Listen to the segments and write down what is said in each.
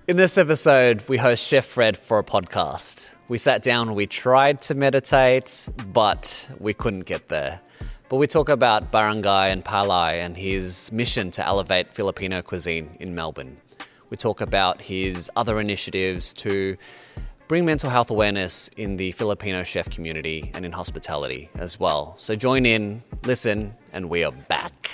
In this episode, we host Chef Fred for a podcast. We sat down, we tried to meditate, but we couldn't get there. But we talk about Barangay and Palay and his mission to elevate Filipino cuisine in Melbourne. We talk about his other initiatives to bring mental health awareness in the Filipino chef community and in hospitality as well. So join in, listen, and we are back.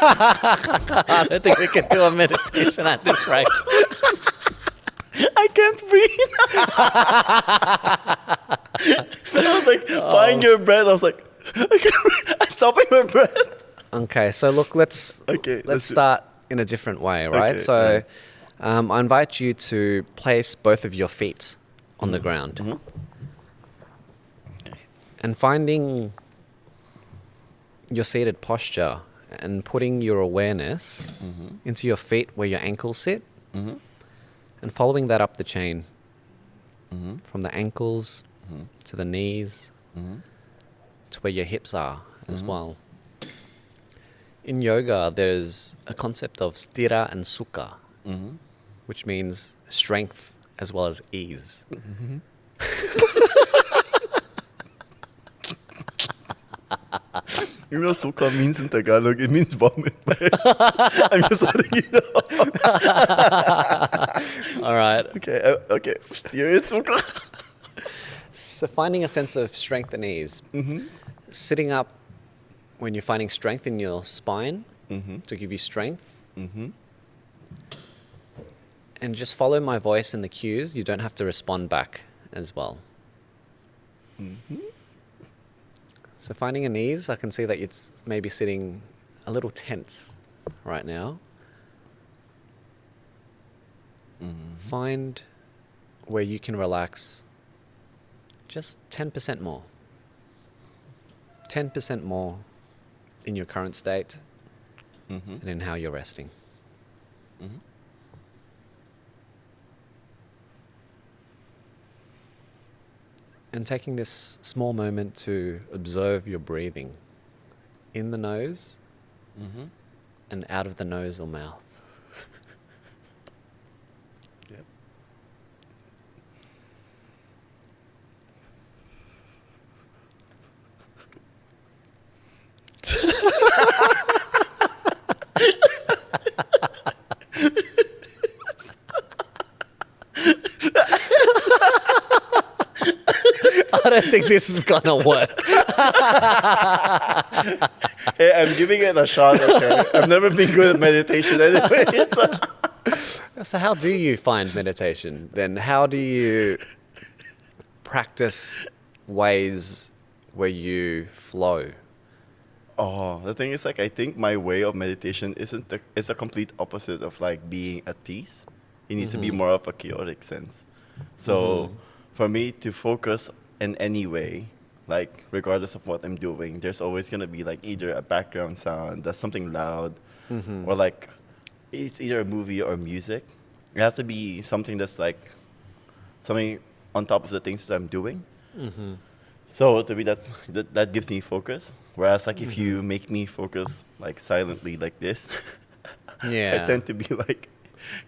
I don't think we can do a meditation at this rate. I can't breathe. I was like, find your breath. I was like, I can't breathe. I'm stopping my breath. Okay, so look, let's start in a different way, right? Okay, so I invite you to place both of your feet on the ground. Mm-hmm. Okay. And finding your seated posture and putting your awareness into your feet where your ankles sit and following that up the chain from the ankles to the knees to where your hips are as well. In yoga, there's a concept of stira and sukha, which means strength as well as ease. You know, suka means in Tagalog, it means vomit. I'm just letting you know. All right. Okay. Serious suka. So finding a sense of strength and ease. Sitting up when you're finding strength in your spine to give you strength. And just follow my voice and the cues. You don't have to respond back as well. So finding an ease, I can see that it's maybe sitting a little tense right now. Find where you can relax just 10% more. 10% more in your current state and in how you're resting. And taking this small moment to observe your breathing in the nose and out of the nose or mouth. Yep. I don't think this is gonna work. Hey, I'm giving it a shot, okay? I've never been good at meditation anyway. So how do you find meditation then? How do you practice ways where you flow? Oh, the thing is, like, I think my way of meditation it's a complete opposite of like being at peace. It needs to be more of a chaotic sense. So for me to focus in any way, like regardless of what I'm doing, there's always gonna be like either a background sound that's something loud, or like it's either a movie or music. It has to be something that's like something on top of the things that I'm doing. So to me, that gives me focus. Whereas like if you make me focus like silently like this, I tend to be like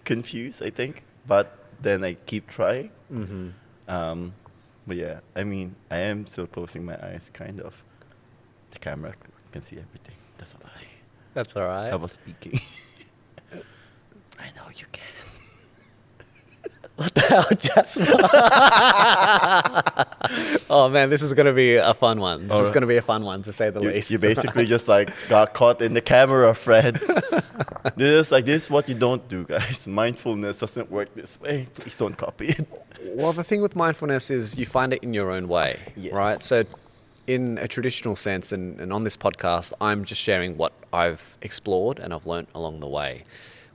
confused, I think. But then I keep trying. But yeah, I mean, I am still closing my eyes, kind of. The camera can see everything. That's a lie. That's all right. I was speaking. I know you can. What the hell, Jasper? Oh man, this is gonna be a fun one. This is gonna be a fun one, to say the least. You basically just like got caught in the camera, Fred. This is what you don't do, guys. Mindfulness doesn't work this way. Please don't copy it. Well, the thing with mindfulness is you find it in your own way, right? So in a traditional sense, and on this podcast, I'm just sharing what I've explored and I've learnt along the way,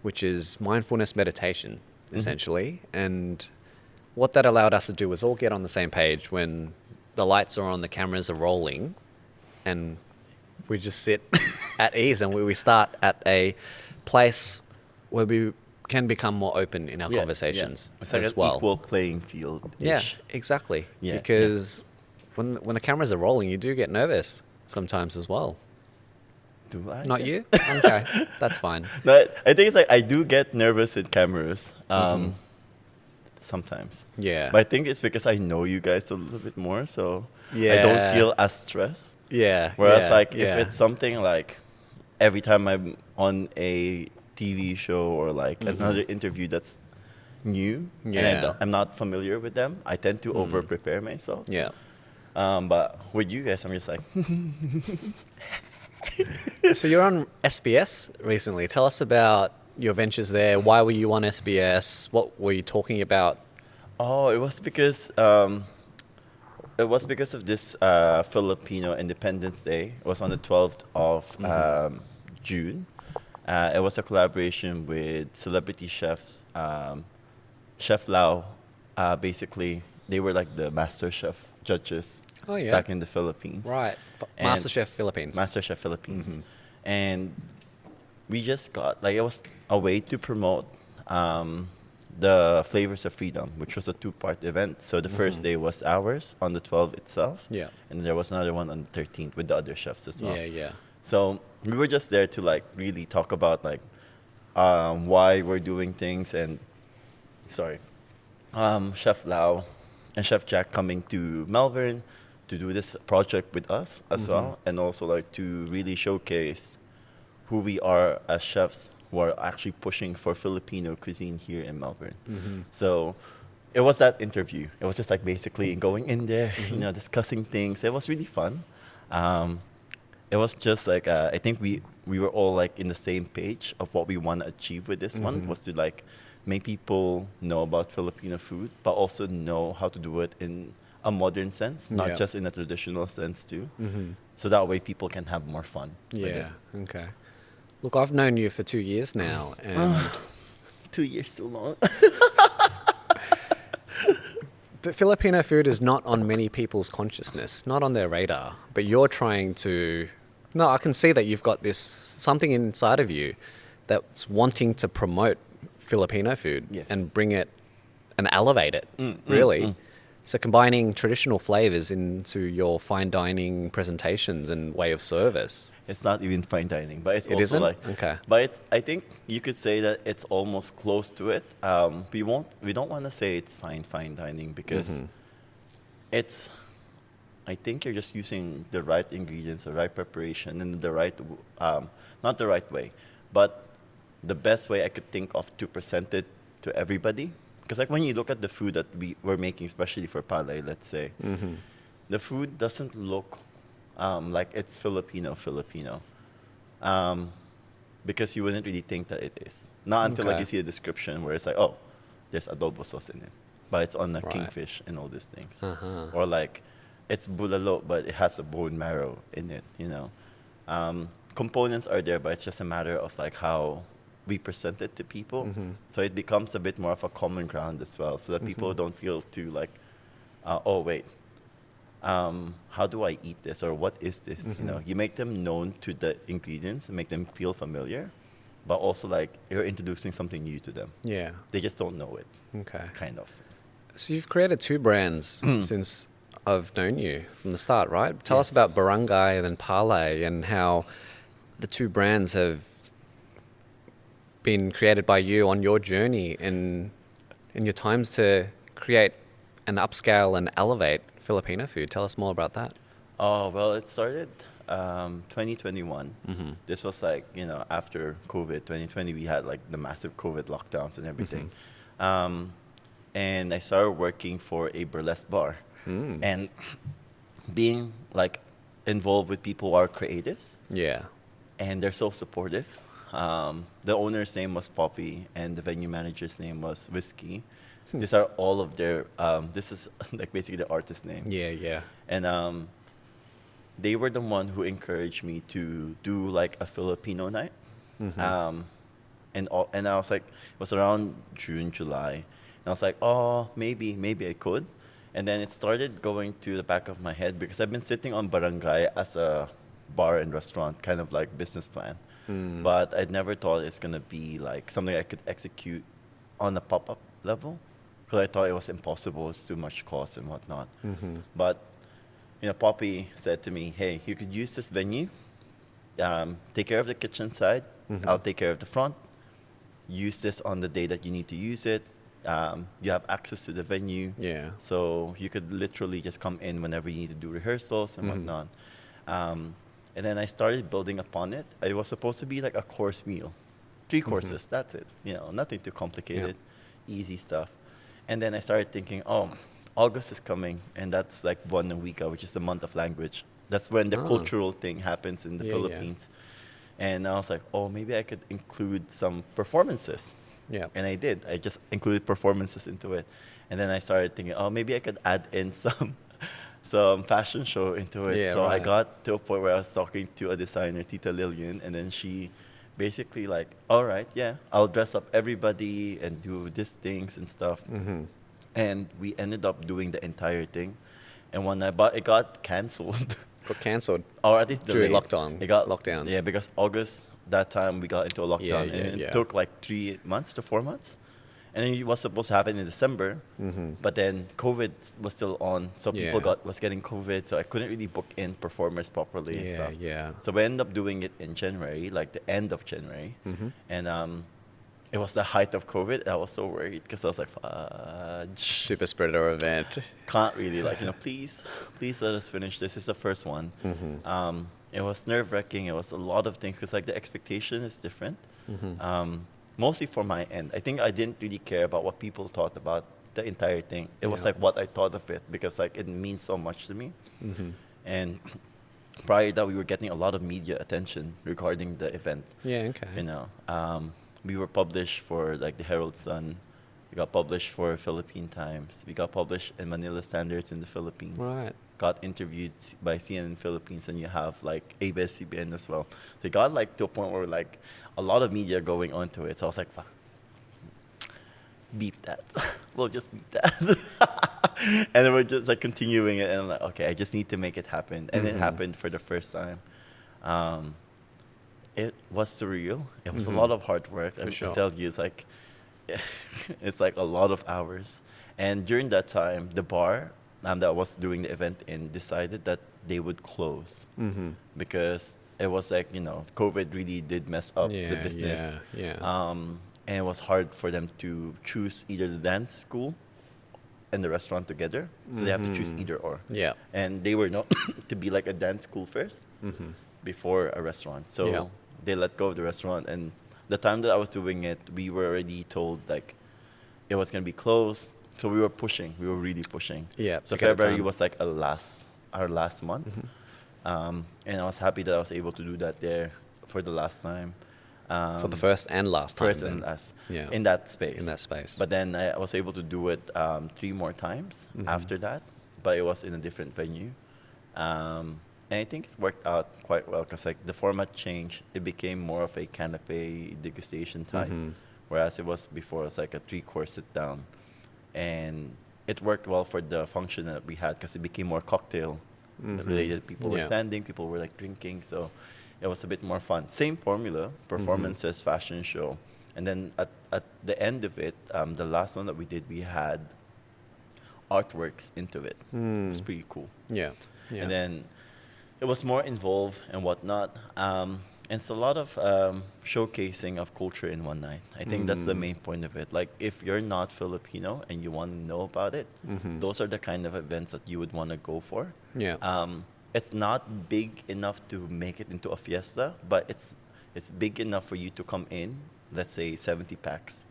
which is mindfulness meditation, essentially. And what that allowed us to do was all get on the same page when the lights are on, the cameras are rolling, and we just sit at ease and we start at a place where we can become more open in our conversations it's like as an well. equal playing field. Yeah, exactly. Because when the cameras are rolling, you do get nervous sometimes as well. Do I? Not you? Okay, that's fine. No, I think it's like I do get nervous in cameras. Sometimes. Yeah. But I think it's because I know you guys a little bit more, so I Yeah. don't feel as stressed. Yeah. Whereas yeah, like yeah. if it's something like every time I'm on a TV show or like another interview that's new and Yeah. I'm not familiar with them, I tend to over prepare myself. Yeah. But with you guys, I'm just like, So you're on SBS recently. Tell us about your ventures there. Why were you on SBS? What were you talking about? oh, it was because of this Filipino Independence Day. It was on the 12th of June. It was a collaboration with celebrity chefs. Chef Lau, basically, they were like the master chef judges Oh, yeah. back in the Philippines. Right. And MasterChef Philippines. MasterChef Philippines. And we just got, like, it was a way to promote the Flavors of Freedom, which was a 2-part event. So the first day was ours on the 12th itself. Yeah. And there was another one on the 13th with the other chefs as well. Yeah, yeah. So we were just there to like really talk about like why we're doing things and Chef Lau and Chef Jack coming to Melbourne to do this project with us as well, and also like to really showcase who we are as chefs who are actually pushing for Filipino cuisine here in Melbourne. So it was that interview. It was just like basically going in there, discussing things. It was really fun. It was just like I think we were all like in the same page of what we want to achieve with this one, was to like make people know about Filipino food, but also know how to do it in a modern sense, not Yeah. just in a traditional sense too. So that way people can have more fun with it. Yeah. Okay. Look, I've known you for 2 years now, and 2 years too long. but Filipino food is not on many people's consciousness, not on their radar. But you're trying to. No, I can see that you've got this something inside of you that's wanting to promote Filipino food Yes. and bring it and elevate it. Really. So combining traditional flavors into your fine dining presentations and way of service. It's not even fine dining, but it's It also isn't? like Okay. But it's, I think you could say that it's almost close to it. We don't want to say it's fine dining because it's. I think you're just using the right ingredients, the right preparation, and the right, not the right way, but the best way I could think of to present it to everybody. Because like when you look at the food that we're making, especially for Palay, let's say, the food doesn't look like it's Filipino, because you wouldn't really think that it is. Not until like Okay. you see a description where it's like, oh, there's adobo sauce in it, but it's on a Right. kingfish and all these things, Uh-huh. or like it's bulalo, but it has a bone marrow in it. Components are there, but it's just a matter of like how we present it to people. So it becomes a bit more of a common ground as well, so that people don't feel too like, oh wait, how do I eat this, or what is this? You make them known to the ingredients and make them feel familiar, but also like you're introducing something new to them. Yeah. They just don't know it, Okay. kind of. So you've created 2 brands since I've known you from the start, right? Tell us Yes. about Barangay and then Palay and how the 2 brands have been created by you on your journey in your times to create and upscale and elevate Filipino food. Tell us more about that. Oh, well, it started 2021. This was like, after COVID. 2020, we had like the massive COVID lockdowns and everything. And I started working for a burlesque bar. And being like involved with people who are creatives, Yeah. and they're so supportive. The owner's name was Poppy, and the venue manager's name was Whiskey. These are all of their, this is like basically the artist names. Yeah, yeah. And they were the one who encouraged me to do like a Filipino night. And I was like, it was around June, July. And I was like, oh, maybe I could. And then it started going to the back of my head because I've been sitting on Barangay as a bar and restaurant, kind of like business plan. But I never thought it's going to be like something I could execute on a pop-up level, because I thought it was impossible. It's too much cost and whatnot. But Poppy said to me, hey, you could use this venue take care of the kitchen side. I'll take care of the front. Use this on the day that you need to use it. You have access to the venue. Yeah. So you could literally just come in whenever you need to do rehearsals and whatnot. And then I started building upon it. It was supposed to be like a course meal. 3 courses, that's it. You know, nothing too complicated, easy stuff. And then I started thinking, oh, August is coming, and that's like Buwan Wika, which is the month of language. That's when the cultural thing happens in the Philippines. And I was like, oh, maybe I could include some performances. Yeah. And I did. I just included performances into it. And then I started thinking, oh, maybe I could add in some fashion show into it. Yeah, so I right. got to a point where I was talking to a designer, Tita Lillian, and then she basically like, all right, yeah, I'll dress up everybody and do these things and stuff. And we ended up doing the entire thing. And when I bought, it got canceled. Got cancelled. Or at least During delayed. lockdown. It got Lockdowns. Yeah, because August, that time we got into a lockdown. And it took like 3 months to 4 months. And then it was supposed to happen in December. But then COVID was still on. So people was getting COVID. So I couldn't really book in performers properly and stuff. So we ended up doing it in January, like the end of January. And it was the height of COVID. I was so worried because I was like, fudge. Super spreader event. Can't really, like, you know, please let us finish this. It's the first one. It was nerve-wracking. It was a lot of things because, like, the expectation is different. Mostly for my end. I think I didn't really care about what people thought about the entire thing. It was, like, what I thought of it because, like, it means so much to me. And prior to that, we were getting a lot of media attention regarding the event. Yeah, okay. You know, we were published for like the Herald Sun. We got published for Philippine Times. We got published in Manila Standards in the Philippines. Right. Got interviewed by CNN Philippines, and you have like ABS-CBN as well. So it got like to a point where like a lot of media going onto it. So I was like, fuck, beep that. We'll just beep that. And then we're just like continuing it, and I'm like, okay, I just need to make it happen. And it happened for the first time. It was surreal. It was a lot of hard work. I sure. tell you, it's like a lot of hours. And during that time, the bar that was doing the event in decided that they would close because it was like, you know, COVID really did mess up the business. And it was hard for them to choose either the dance school and the restaurant together. So they have to choose either or. Yeah. And they were not to be like a dance school first before a restaurant. So they let go of the restaurant. And the time that I was doing it, we were already told like it was going to be closed. So we were pushing. We were really pushing. Yeah. So February was like our last month. And I was happy that I was able to do that there for the last time. For the first and last time. First and last. Yeah. In that space. In that space. But then I was able to do it 3 more times after that. But it was in a different venue. And I think it worked out quite well because like the format changed. It became more of a canapé degustation type. Whereas it was before, it was like a 3-course sit down. And it worked well for the function that we had because it became more cocktail related. People were standing, people were like drinking. So it was a bit more fun. Same formula, performances, fashion show. And then at the end of it, the last one that we did, we had artworks into it. It was pretty cool. Yeah. And then it was more involved and whatnot. And it's a lot of showcasing of culture in one night. I think that's the main point of it. Like, if you're not Filipino and you want to know about it, those are the kind of events that you would want to go for. Yeah. It's not big enough to make it into a fiesta, but it's big enough for you to come in, let's say 70 packs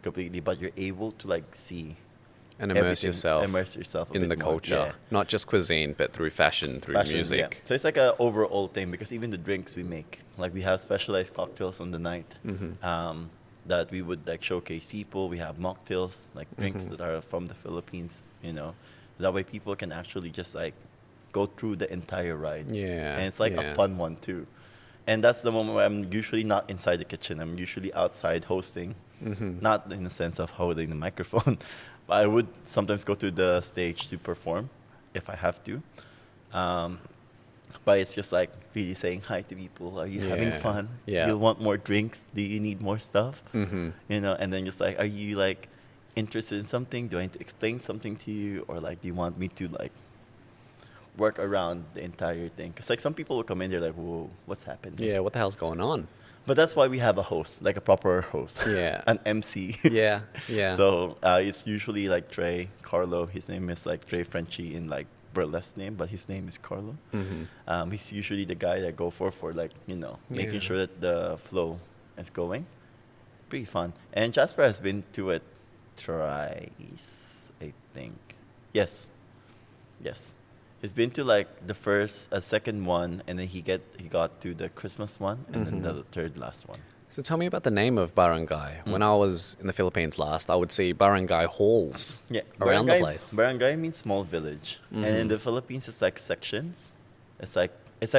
completely, but you're able to like see And immerse yourself in the culture, not just cuisine, but through fashion, through music. Yeah. So it's like an overall thing because even the drinks we make, like we have specialized cocktails on the night that we would like showcase people. We have mocktails, like drinks that are from the Philippines, you know. So that way people can actually just like go through the entire ride. Yeah. And it's like a fun one too. And that's the moment where I'm usually not inside the kitchen. I'm usually outside hosting, not in the sense of holding the microphone. But I would sometimes go to the stage to perform if I have to. But it's just like really saying hi to people. Are you having fun? Yeah. You want more drinks? Do you need more stuff? You know, and then just like, are you like interested in something? Do I need to explain something to you? Or like, do you want me to like work around the entire thing. Because like some people will come in, they're like, whoa, what's happening? Yeah, what the hell's going on? But that's why we have a host, like a proper host. Yeah. An MC. Yeah, yeah. So it's usually like Trey, Carlo. His name is like Trey Frenchie in like burlesque name, but his name is Carlo. He's usually the guy that go for like, you know, making sure that the flow is going. Pretty fun. And Jasper has been to it thrice, I think. Yes. He's been to like the first, second one, and then he got to the Christmas one, and then the third last one. So tell me about the name of Barangay. When I was in the Philippines last, I would see barangay halls around the place. Barangay means small village, and in the Philippines it's like sections. It's like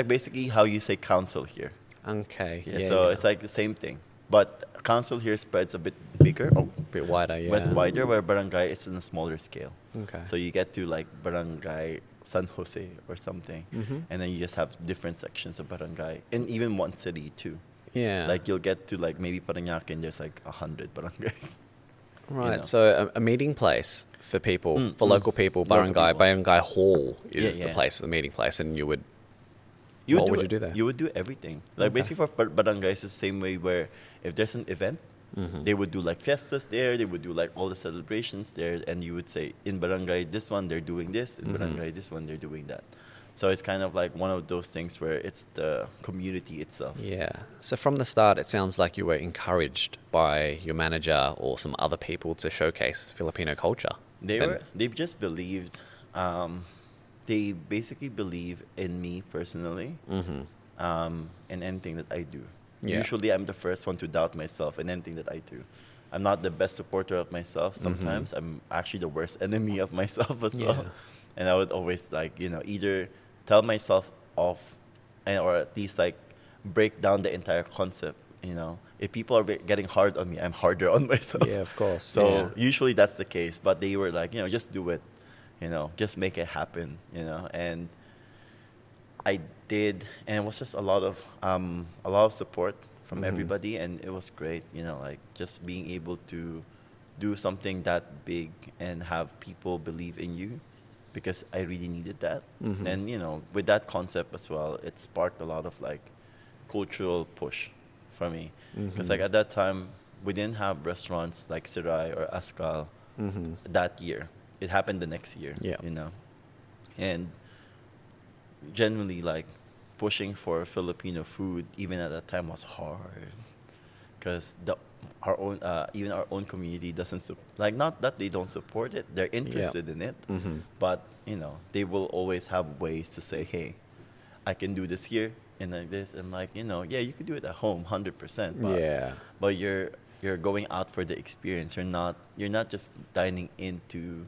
basically how you say council here. Okay. Yeah, so it's like the same thing, but council here spreads a bit bigger. A bit wider, yeah. It's wider, where barangay it's in a smaller scale. Okay. So you get to like barangay San Jose or something, and then you just have different sections of barangay, in even one city too. Yeah. Like you'll get to like maybe Parañaque and there's like 100 barangays. Right. You know. So a meeting place for people, for local people, barangay, people. barangay hall is the Yeah. place, the meeting place, and what would would you do there? You would do everything. Like basically for barangays, it's the same way where if there's an event, they would do like fiestas there, they would do like all the celebrations there, and you would say in barangay this one they're doing this, in barangay this one they're doing that. So it's kind of like one of those things where it's the community itself. Yeah. So from the start, it sounds like you were encouraged by your manager or some other people to showcase Filipino culture. They've just believed, they basically believe in me personally, in anything that I do. Yeah. Usually I'm the first one to doubt myself in anything that I do. I'm not the best supporter of myself. Sometimes I'm actually the worst enemy of myself as well. And I would always like, you know, either tell myself off or at least like break down the entire concept, you know. If people are getting hard on me, I'm harder on myself. Yeah, of course. So usually that's the case, but they were like, you know, just do it, you know, just make it happen, you know. And I did, and it was just a lot of support from everybody, and it was great, you know, like just being able to do something that big and have people believe in you, because I really needed that. And, you know, with that concept as well, it sparked a lot of like cultural push for me. Because like at that time, we didn't have restaurants like Sirai or Askal that year. It happened the next year, you know. And genuinely like pushing for Filipino food even at that time was hard. Because even our own community doesn't like, not that they don't support it, they're interested in it, but you know, they will always have ways to say, hey, I can do this here and like this, and like, you know, yeah, you could do it at home 100%, but you're going out for the experience. You're not just dining in to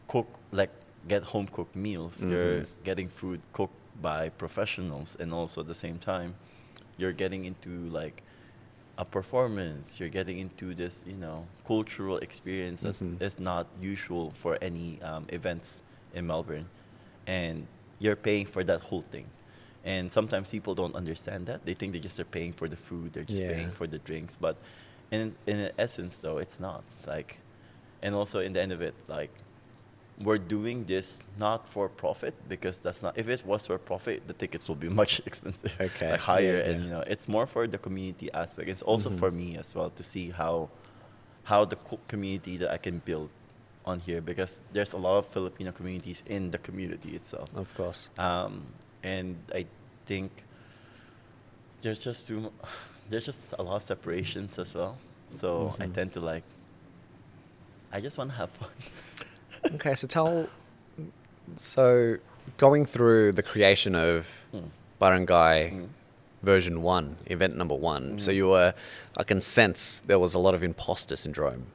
cook, like get home cooked meals. You're getting food cooked by professionals, and also at the same time you're getting into like a performance. You're getting into this, you know, cultural experience that is not usual for any events in Melbourne, and you're paying for that whole thing. And sometimes people don't understand that. They think they just are paying for the food, they're just paying for the drinks, but in essence though, it's not like. And also in the end of it, like, we're doing this not for profit, because that's not, if it was for profit, the tickets will be much expensive, like higher. And you know, it's more for the community aspect. It's also for me as well to see how the community that I can build on here, because there's a lot of Filipino communities in the community itself, Of course. and I think there's just a lot of separations as well. So I tend to like, I just want to have fun. Okay, so going through the creation of Barangay version 1, event number 1, so I can sense there was a lot of imposter syndrome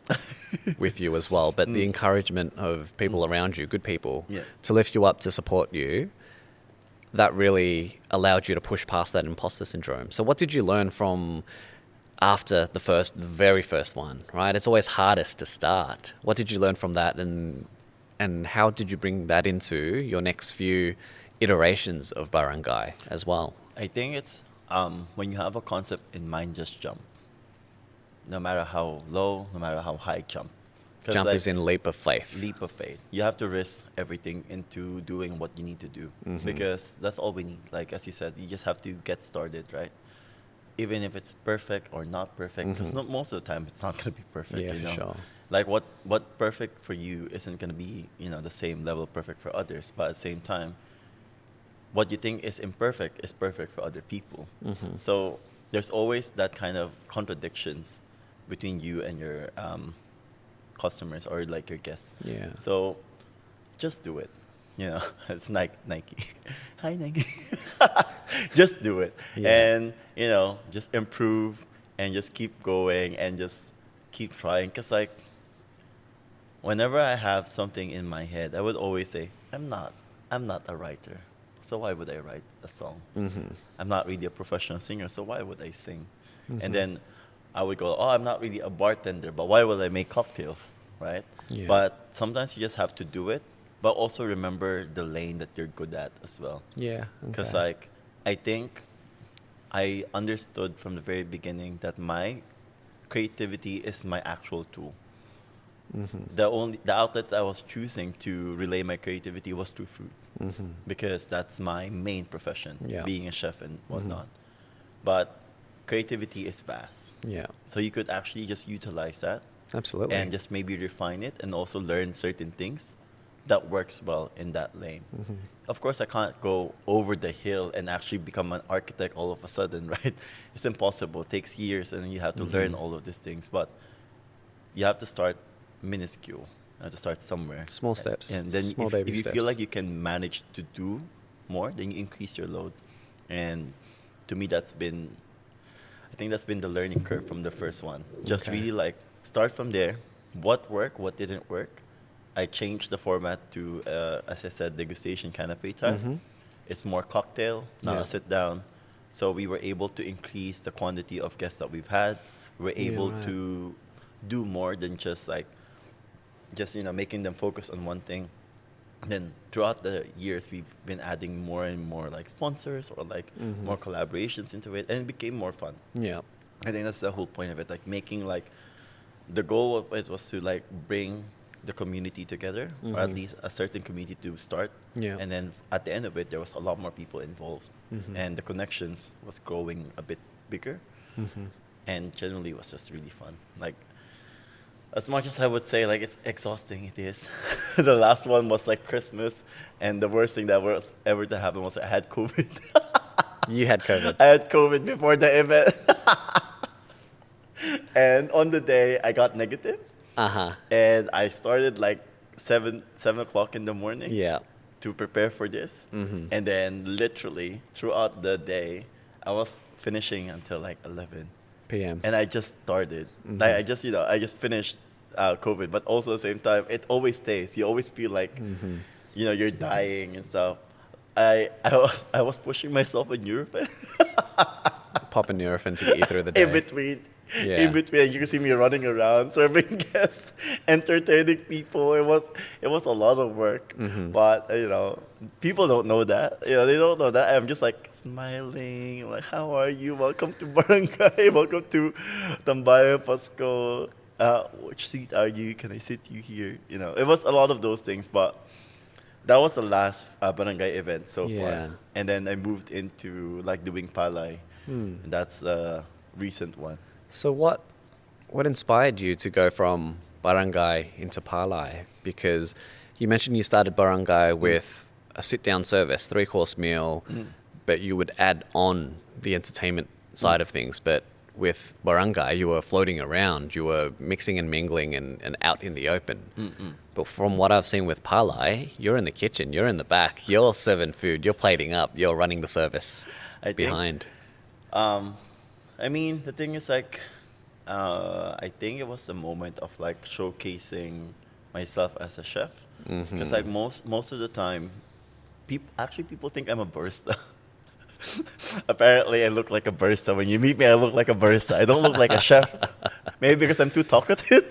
with you as well, but the encouragement of people around you, good people, to lift you up, to support you, that really allowed you to push past that imposter syndrome. So what did you learn from after the very first one, right? It's always hardest to start. What did you learn from that, and how did you bring that into your next few iterations of Barangay as well? I think it's when you have a concept in mind, just jump. No matter how low, no matter how high, jump. Jump is in leap of faith. Leap of faith. You have to risk everything into doing what you need to do, because that's all we need. Like as you said, you just have to get started, right? Even if it's perfect or not perfect, because most of the time it's not going to be perfect. Yeah, you for know? sure. Like what perfect for you isn't going to be, the same level of perfect for others. But at the same time, what you think is imperfect is perfect for other people. So there's always that kind of contradictions between you and your customers or like your guests. Yeah. So just do it. It's Nike. Hi, Nike. Just do it. Yeah. And, just improve and just keep going and just keep trying. Because, like, whenever I have something in my head, I would always say, I'm not a writer. So why would I write a song? I'm not really a professional singer, so why would I sing? And then I would go, I'm not really a bartender, but why would I make cocktails, right? Yeah. But sometimes you just have to do it, but also remember the lane that you're good at as well. Yeah. Because okay. like, I think I understood from the very beginning that my creativity is my actual tool. The outlet I was choosing to relay my creativity was through food, because that's my main profession, being a chef and whatnot. But creativity is vast. Yeah. So you could actually just utilize that. Absolutely. And just maybe refine it and also learn certain things that works well in that lane. Of course, I can't go over the hill and actually become an architect all of a sudden, right? It's impossible. It takes years and you have to learn all of these things. But you have to start minuscule. You have to start somewhere. Small steps. And then Small if baby you steps. feel like you can manage to do more, then you increase your load. And to me, I think that's been the learning curve from the first one. Just Okay. really like start from there. What worked, what didn't work. I changed the format to, as I said, degustation canapé type. It's more cocktail, not a sit down. So we were able to increase the quantity of guests that we've had. We were able right. to do more than just making them focus on one thing. And then throughout the years, we've been adding more and more like sponsors or like more collaborations into it, and it became more fun. Yeah. I think that's the whole point of it, like making like the goal of it was to like bring the community together, or at least a certain community to start. Yeah. And then at the end of it, there was a lot more people involved, and the connections was growing a bit bigger, and generally it was just really fun. Like, as much as I would say like it's exhausting, it is. The last one was like Christmas, and the worst thing that was ever to happen was I had COVID. You had COVID. I had COVID before the event. And on the day, I got negative. And I started like 7 o'clock in the morning Yeah. to prepare for this. And then literally throughout the day, I was finishing until like 11. PM. And I just started. Like I just finished COVID, but also at the same time, it always stays. You always feel like, you're dying and stuff. I was pushing myself in Nurofen. Pop a Nurofen to get you through the day. In between. Yeah. In between, you can see me running around, serving guests, entertaining people. It was a lot of work, but people don't know that. They don't know that. I'm just like smiling. I'm like, how are you? Welcome to Barangay. Welcome to Tambayan Pasko. Which seat are you? Can I sit you here? It was a lot of those things, but that was the last Barangay event so far. And then I moved into like doing Palay. And that's a recent one. So what inspired you to go from Barangay into Palay? Because you mentioned you started Barangay with a sit-down service, 3-course meal, but you would add on the entertainment side of things. But with Barangay, you were floating around, you were mixing and mingling and out in the open. But from what I've seen with Palay, you're in the kitchen, you're in the back, you're serving food, you're plating up, you're running the service behind. The thing is like, I think it was a moment of like showcasing myself as a chef. Because like most of the time, people think I'm a barista. Apparently, I look like a barista. When you meet me, I look like a barista. I don't look like a chef. Maybe because I'm too talkative.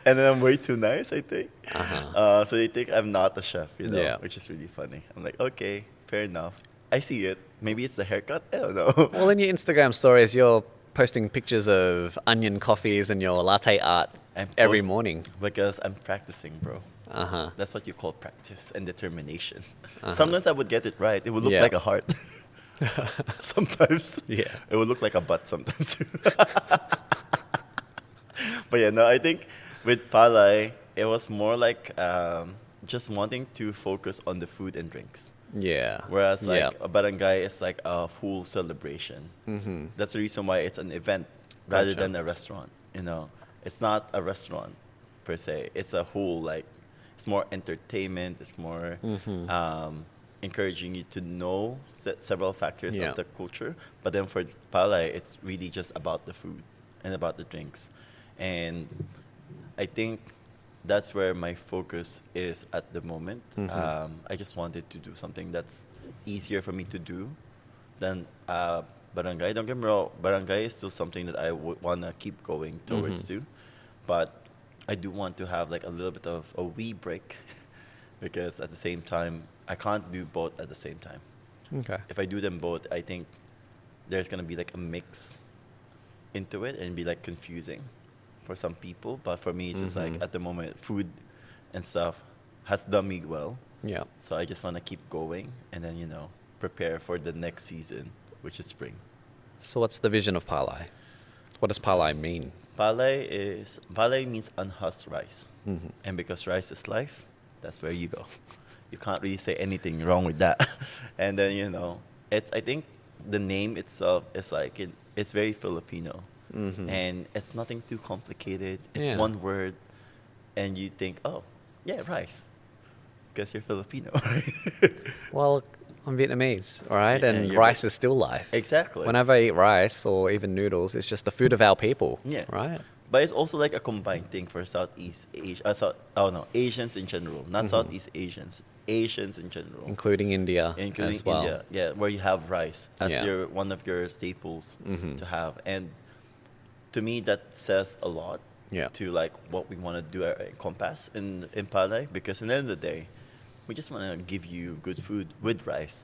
And then I'm way too nice, I think. So they think I'm not a chef, which is really funny. I'm like, okay, fair enough. I see it. Maybe it's the haircut. I don't know. Well, in your Instagram stories, you're posting pictures of onion coffees and your latte art every morning? Because I'm practicing, bro. Uh-huh. That's what you call practice and determination. Sometimes I would get it right. It would look Yeah. like a heart. Sometimes. Yeah. It would look like a butt sometimes. But yeah, no, I think with Palay, it was more like just wanting to focus on the food and drinks. Yeah. Whereas like Yep. a barangay is like a full celebration. Mm-hmm. That's the reason why it's an event rather Gotcha. than a restaurant. You know, it's not a restaurant per se. It's a whole like, it's more entertainment. It's more encouraging you to know several factors Yeah. of the culture. But then for Palay, it's really just about the food and about the drinks. And I think that's where my focus is at the moment. I just wanted to do something that's easier for me to do than barangay. Don't get me wrong, barangay is still something that I want to keep going towards too. But I do want to have like a little bit of a wee break because at the same time, I can't do both at the same time. Okay. If I do them both, I think there's going to be like a mix into it and be like confusing for some people. But for me, it's just like at the moment, food and stuff has done me well. Yeah. So I just want to keep going and then, you know, prepare for the next season, which is spring. So what's the vision of Palay? What does Palay mean? Palay means unhusked rice. And because rice is life, that's where you go. You can't really say anything wrong with that. And then, you know, I think the name itself is like, it's very Filipino. And it's nothing too complicated. It's Yeah. one word. And you think, oh, yeah, rice. Because you're Filipino. Well, I'm Vietnamese, all right? Yeah, And you're rice is still life. Exactly. Whenever I eat rice or even noodles, it's just the food of our people, Yeah. right? But it's also like a combined thing for Southeast Asia. Asians in general, not Southeast Asians. Asians in general, Including India including as well. India. Yeah, where you have rice as Yeah. one of your staples to have, and to me that says a lot. Yeah. To like what we want to do at Compass in Palay, because at the end of the day, we just want to give you good food with rice.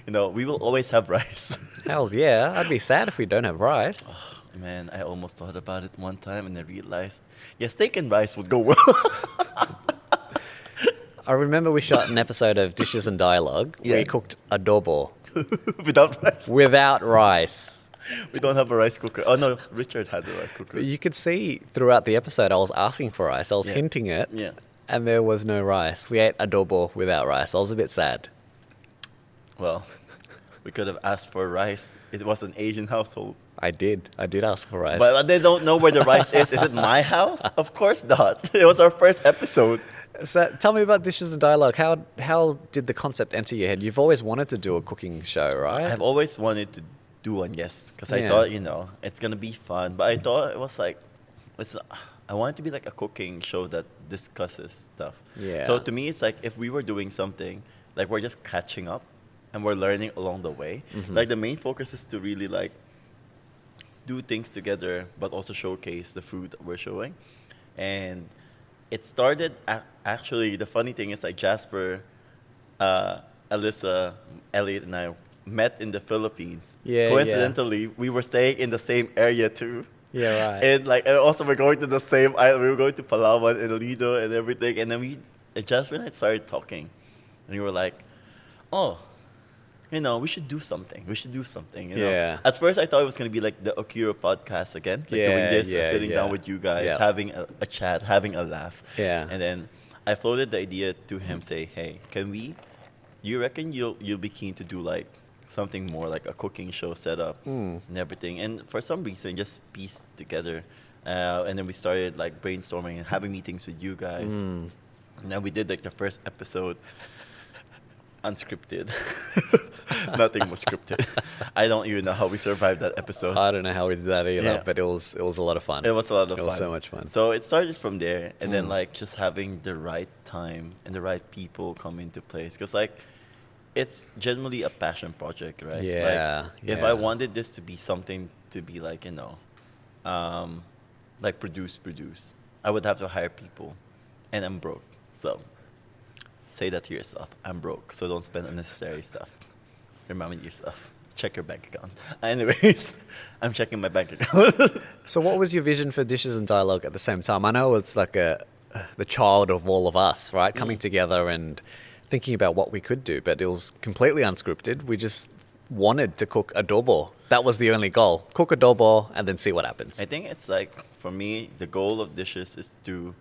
You know, we will always have rice. Hells yeah, I'd be sad if we don't have rice. Man, I almost thought about it one time and I realized, yeah, steak and rice would go well. I remember we shot an episode of Dishes and Dialogue. Yeah. We cooked adobo Without rice. without rice. We don't have a rice cooker. Oh no, Richard had the rice cooker. But you could see throughout the episode I was asking for rice. I was Yeah. hinting it. Yeah. And there was no rice. We ate adobo without rice. I was a bit sad. Well, we could have asked for rice. It was an Asian household. I did ask for rice. But they don't know where the rice is. Is it my house? Of course not. It was our first episode. So tell me about Dishes and Dialogue. How did the concept enter your head? You've always wanted to do a cooking show, right? I've always wanted to do one, yes. Because I Yeah. thought, you know, it's going to be fun. But I thought it was like, I want it to be like a cooking show that discusses stuff. Yeah. So to me, it's like if we were doing something, like we're just catching up and we're learning along the way. Like the main focus is to really like do things together, but also showcase the food that we're showing. And it started, actually, the funny thing is like Jasper, Alyssa, Elliot, and I met in the Philippines. Yeah, Coincidentally, we were staying in the same area too. Yeah, right. And also we're going to the same island. We were going to Palawan and Lido and everything. And then Jasper and I started talking. And we were like, oh, you know, we should do something. You know? Yeah. At first, I thought it was going to be like the OKIRU podcast again. Like doing this and sitting down with you guys, Yeah. having a chat, having a laugh. Yeah. And then I floated the idea to him, say, hey, you reckon you'll be keen to do like something more like a cooking show setup and everything? And for some reason, just pieced together. And then we started like brainstorming and having meetings with you guys. And then we did like the first episode unscripted. Nothing was scripted. I don't even know how we survived that episode. I don't know how we did that either, Yeah. but it was a lot of fun. It was a lot of fun. It was so much fun. So it started from there, and then like just having the right time and the right people come into place, because like it's generally a passion project, right? Yeah, Like, if yeah. I wanted this to be something to be like, you know, like produce, I would have to hire people, and I'm broke. So say that to yourself. I'm broke, so don't spend unnecessary stuff. Remind yourself. check your bank account. Anyways, I'm checking my bank account. So what was your vision for Dishes and Dialogue at the same time? I know it's like the child of all of us, right? Coming together and thinking about what we could do, but it was completely unscripted. We just wanted to cook adobo. That was the only goal. Cook adobo and then see what happens. I think it's like, for me, the goal of Dishes is to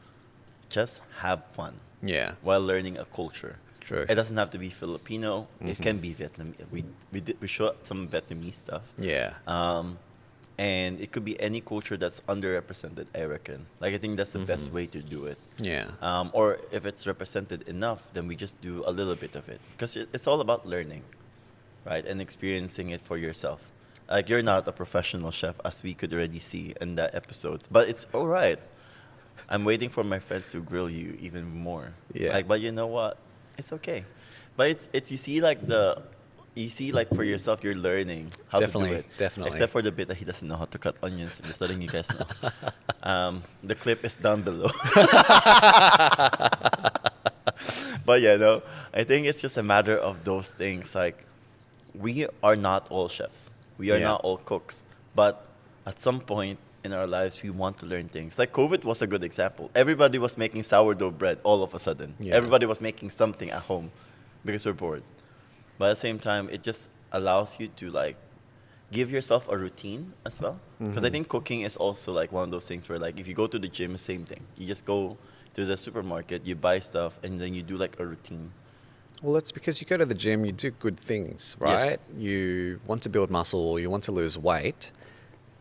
just have fun Yeah. while learning a culture. True. It doesn't have to be Filipino. It can be Vietnamese. We showed some Vietnamese stuff. Yeah. And it could be any culture that's underrepresented, I reckon. Like, I think that's the best way to do it. Yeah. Or if it's represented enough, then we just do a little bit of it. Because it's all about learning, right? And experiencing it for yourself. Like, you're not a professional chef, as we could already see in the episodes. But it's all right. I'm waiting for my friends to grill you even more. Yeah. Like, but you know what? It's okay. But it's you see like for yourself, you're learning how to do it. Definitely. Except for the bit that he doesn't know how to cut onions. Just letting you guys know. The clip is down below. But yeah, no, I think it's just a matter of those things. Like, we are not all chefs. We are not all cooks. But at some point in our lives, we want to learn things. Like, COVID was a good example. Everybody was making sourdough bread all of a sudden. Yeah. Everybody was making something at home because we're bored. But at the same time, it just allows you to, like, give yourself a routine as well. Because I think cooking is also, like, one of those things where, like, if you go to the gym, same thing. You just go to the supermarket, you buy stuff, and then you do, like, a routine. Well, it's because you go to the gym, you do good things, right? Yes. You want to build muscle or you want to lose weight.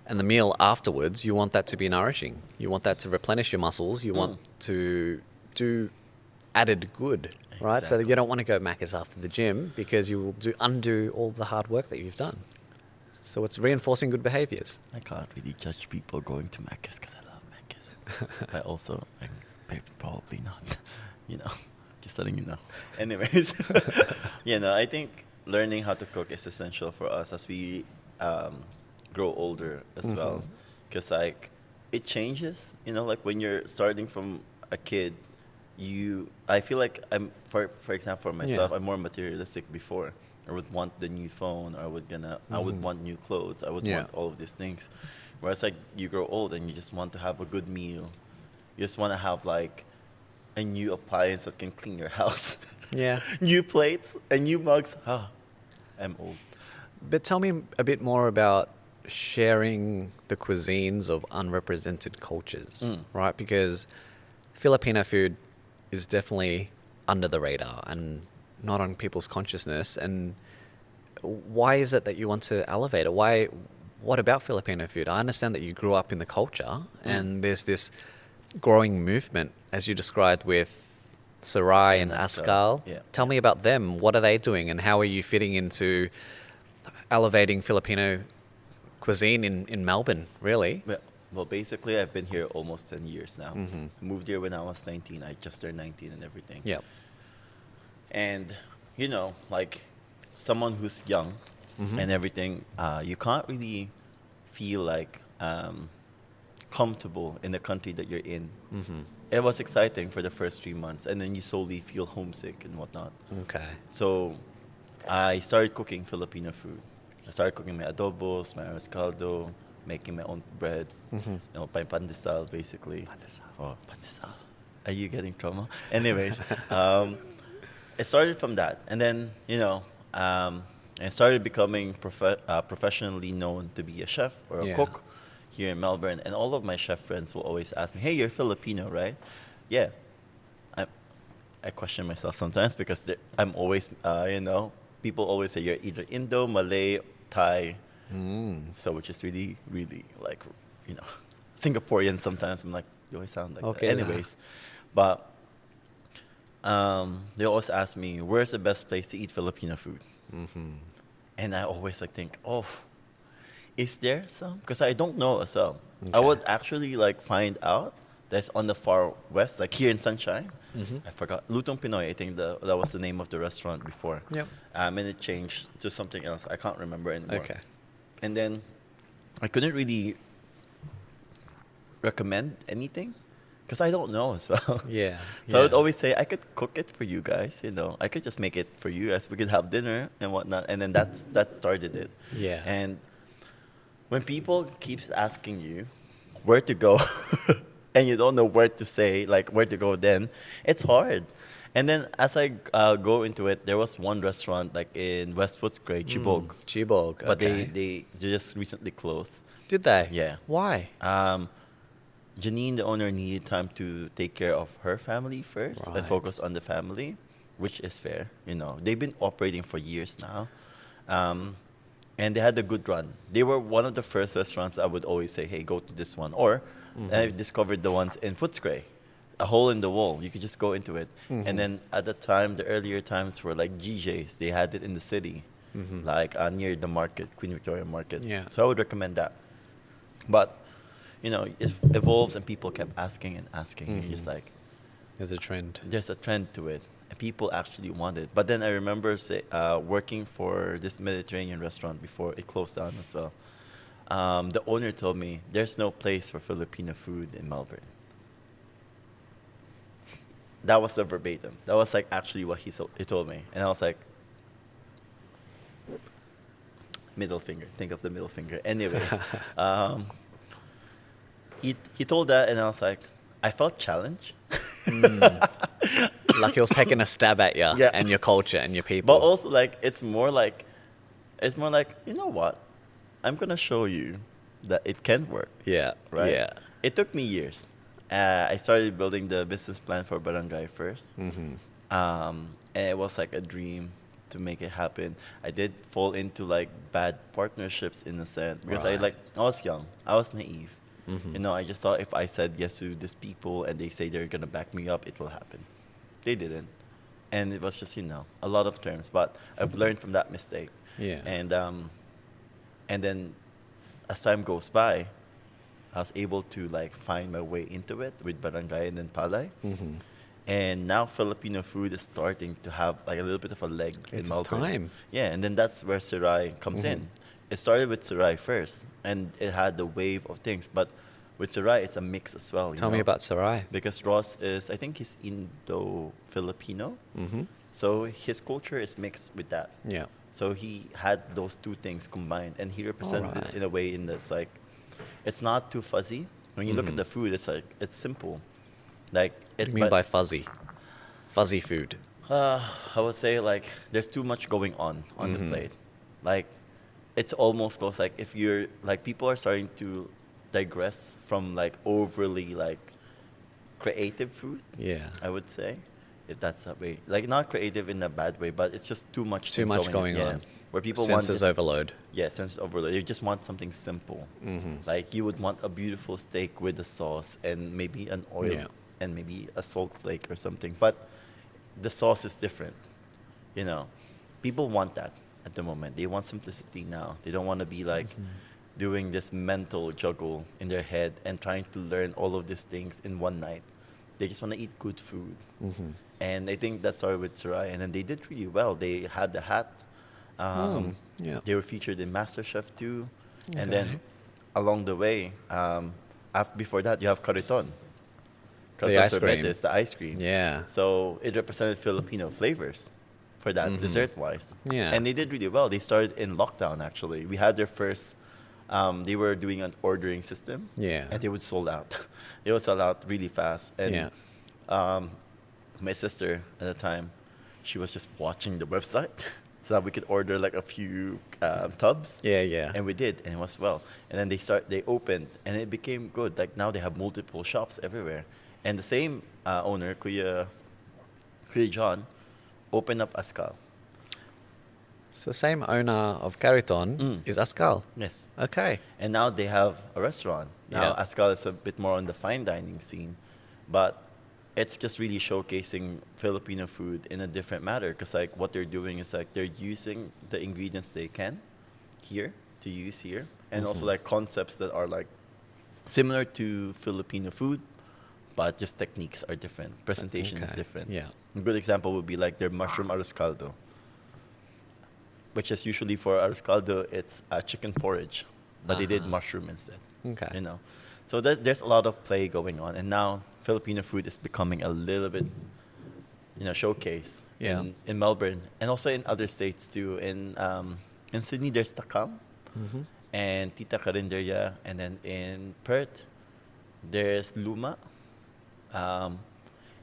And the meal afterwards, you want that to be nourishing. You want that to replenish your muscles. You want to do added good, right? So Exactly. you don't want to go Macca's after the gym because you will undo all the hard work that you've done. So it's reinforcing good behaviors. I can't really judge people going to Macca's because I love Macca's. I also, probably not, just letting you know. Anyways, I think learning how to cook is essential for us as we grow older as well. Because, like, it changes, like when you're starting from a kid, I feel like for example, for myself, I'm more materialistic before. I would want the new phone, or I would want new clothes, I would want all of these things. Whereas, like, you grow old and you just want to have a good meal. You just want to have, like, a new appliance that can clean your house. Yeah. New plates and new mugs. I'm old. But tell me a bit more about sharing the cuisines of unrepresented cultures, right? Because Filipino food is definitely under the radar and not on people's consciousness. And why is it that you want to elevate it? What about Filipino food? I understand that you grew up in the culture and there's this growing movement, as you described, with Sarai and Askal. Yeah. Tell me about them. What are they doing and how are you fitting into elevating Filipino cuisine in Melbourne, really? Well, basically, I've been here almost 10 years now. Moved here when I was 19. I just turned 19 and everything. Yep. And, like, someone who's young and everything, you can't really feel, like, comfortable in the country that you're in. It was exciting for the first 3 months, and then you slowly feel homesick and whatnot. Okay. So I started cooking Filipino food. I started cooking my adobos, my arroz caldo, making my own bread, pandesal, basically. Oh, pandesal. Are you getting trauma? Anyways, it started from that. And then, I started becoming professionally known to be a chef or a cook here in Melbourne. And all of my chef friends will always ask me, hey, you're Filipino, right? Yeah. I question myself sometimes because I'm always, people always say you're either Indo, Malay, Thai. So which is really, really, like, Singaporean sometimes. I'm like, you always sound like that. Anyways, but they always ask me, where's the best place to eat Filipino food? And I always think, is there some? Because I don't know as well. Okay. I would actually find out that's on the far west, like here in Sunshine. I forgot. Lutong Pinoy, I think that was the name of the restaurant before. Yep. And it changed to something else. I can't remember anymore. Okay. And then I couldn't really recommend anything because I don't know as well. Yeah. So I would always say I could cook it for you guys. I could just make it for you guys. We could have dinner and whatnot, and then that started it. Yeah. And when people keeps asking you where to go, and you don't know where to say, like where to go, then it's hard. And then as I go into it, there was one restaurant like in West Footscray, Chibog. Chibog. But Okay. they just recently closed. Did they? Yeah. Why? Janine, the owner, needed time to take care of her family first and Right. focus on the family, which is fair. They've been operating for years now, and they had a good run. They were one of the first restaurants I would always say, "Hey, go to this one." Or I discovered the ones in Footscray, a hole in the wall. You could just go into it. And then at the time, the earlier times were like GJ's. They had it in the city, like near the market, Queen Victoria Market. Yeah. So I would recommend that. But it evolves and people kept asking and asking. And you're just like, There's a trend. there's a trend to it. And people actually want it. But then I remember working for this Mediterranean restaurant before it closed down as well. The owner told me, there's no place for Filipino food in Melbourne. That was the verbatim. That was like actually what he told me. And I was like, middle finger. Think of the middle finger. Anyways, he told that, and I was like, I felt challenged. Like he was taking a stab at you Yeah. and your culture and your people. But also like it's more like you know what? I'm gonna show you that it can work. yeah. Right? Yeah. It took me years. I started building the business plan for Barangay first. And it was like a dream to make it happen. I did fall into like bad partnerships in a sense because I Right. was young. I was naive. I just thought if I said yes to these people and they say they're gonna back me up, it will happen. They didn't. And it was just, a lot of terms. But I've learned from that mistake. Yeah. And then as time goes by, I was able to like find my way into it with Barangay and Palay. And now Filipino food is starting to have like a little bit of a leg in It's Melbourne. time. Yeah, and then that's where Sirai comes in. It started with Sirai first, and it had the wave of things. But with Sirai, it's a mix as well. Tell me about Sarai. Because Ross I think he's Indo-Filipino. So his culture is mixed with that. Yeah. So he had those two things combined, and he represented Alright. it in a way in this like, it's not too fuzzy. When you look at the food, it's like it's simple. Like What do you mean by fuzzy? Fuzzy food. I would say like there's too much going on the plate. Like it's almost close. Like if you're like people are starting to digress from like overly like creative food. Yeah. I would say, if that's that way. Like not creative in a bad way, but it's just too much. Too things much going yeah. on. Where people want Senses this, overload. yeah, sense overload. You just want something simple. Like you would want a beautiful steak with a sauce and maybe an oil Yeah. and maybe a salt flake or something. But the sauce is different. People want that at the moment. They want simplicity now. They don't want to be like doing this mental juggle in their head and trying to learn all of these things in one night. They just want to eat good food. And I think that started with Sarai. And then they did really well. They had the hat. Yeah. They were featured in MasterChef too. And Okay. then along the way, before that, you have Cariton. The ice cream. Sorbetes, the ice cream. Yeah. So it represented Filipino flavors for that dessert-wise. Yeah. And they did really well. They started in lockdown, actually. We had their first, they were doing an ordering system. Yeah. And they would sold out. They would sell out really fast. And Yeah. my sister at the time, she was just watching the website so that we could order like a few tubs. Yeah, yeah. And we did, and it was well. And then they opened, and it became good. Like now they have multiple shops everywhere. And the same owner, Kuya John, opened up Askal. So same owner of Cariton is Ascal. Yes. Okay. And now they have a restaurant. Now Yeah. Askal is a bit more on the fine dining scene, but it's just really showcasing Filipino food in a different manner. Because like what they're doing is like they're using the ingredients they can here to use here, and also like concepts that are like similar to Filipino food, but just techniques are different. Presentation is Okay. different. Yeah. A good example would be like their mushroom arroz caldo, which is usually for arroz caldo, it's chicken porridge, but they did mushroom instead. Okay. So there's a lot of play going on, and now Filipino food is becoming a little bit, showcase Yeah. in Melbourne and also in other states too. In Sydney, there's Takam Mm-hmm. and Tita Carinderia, and then in Perth, there's Luma. Um,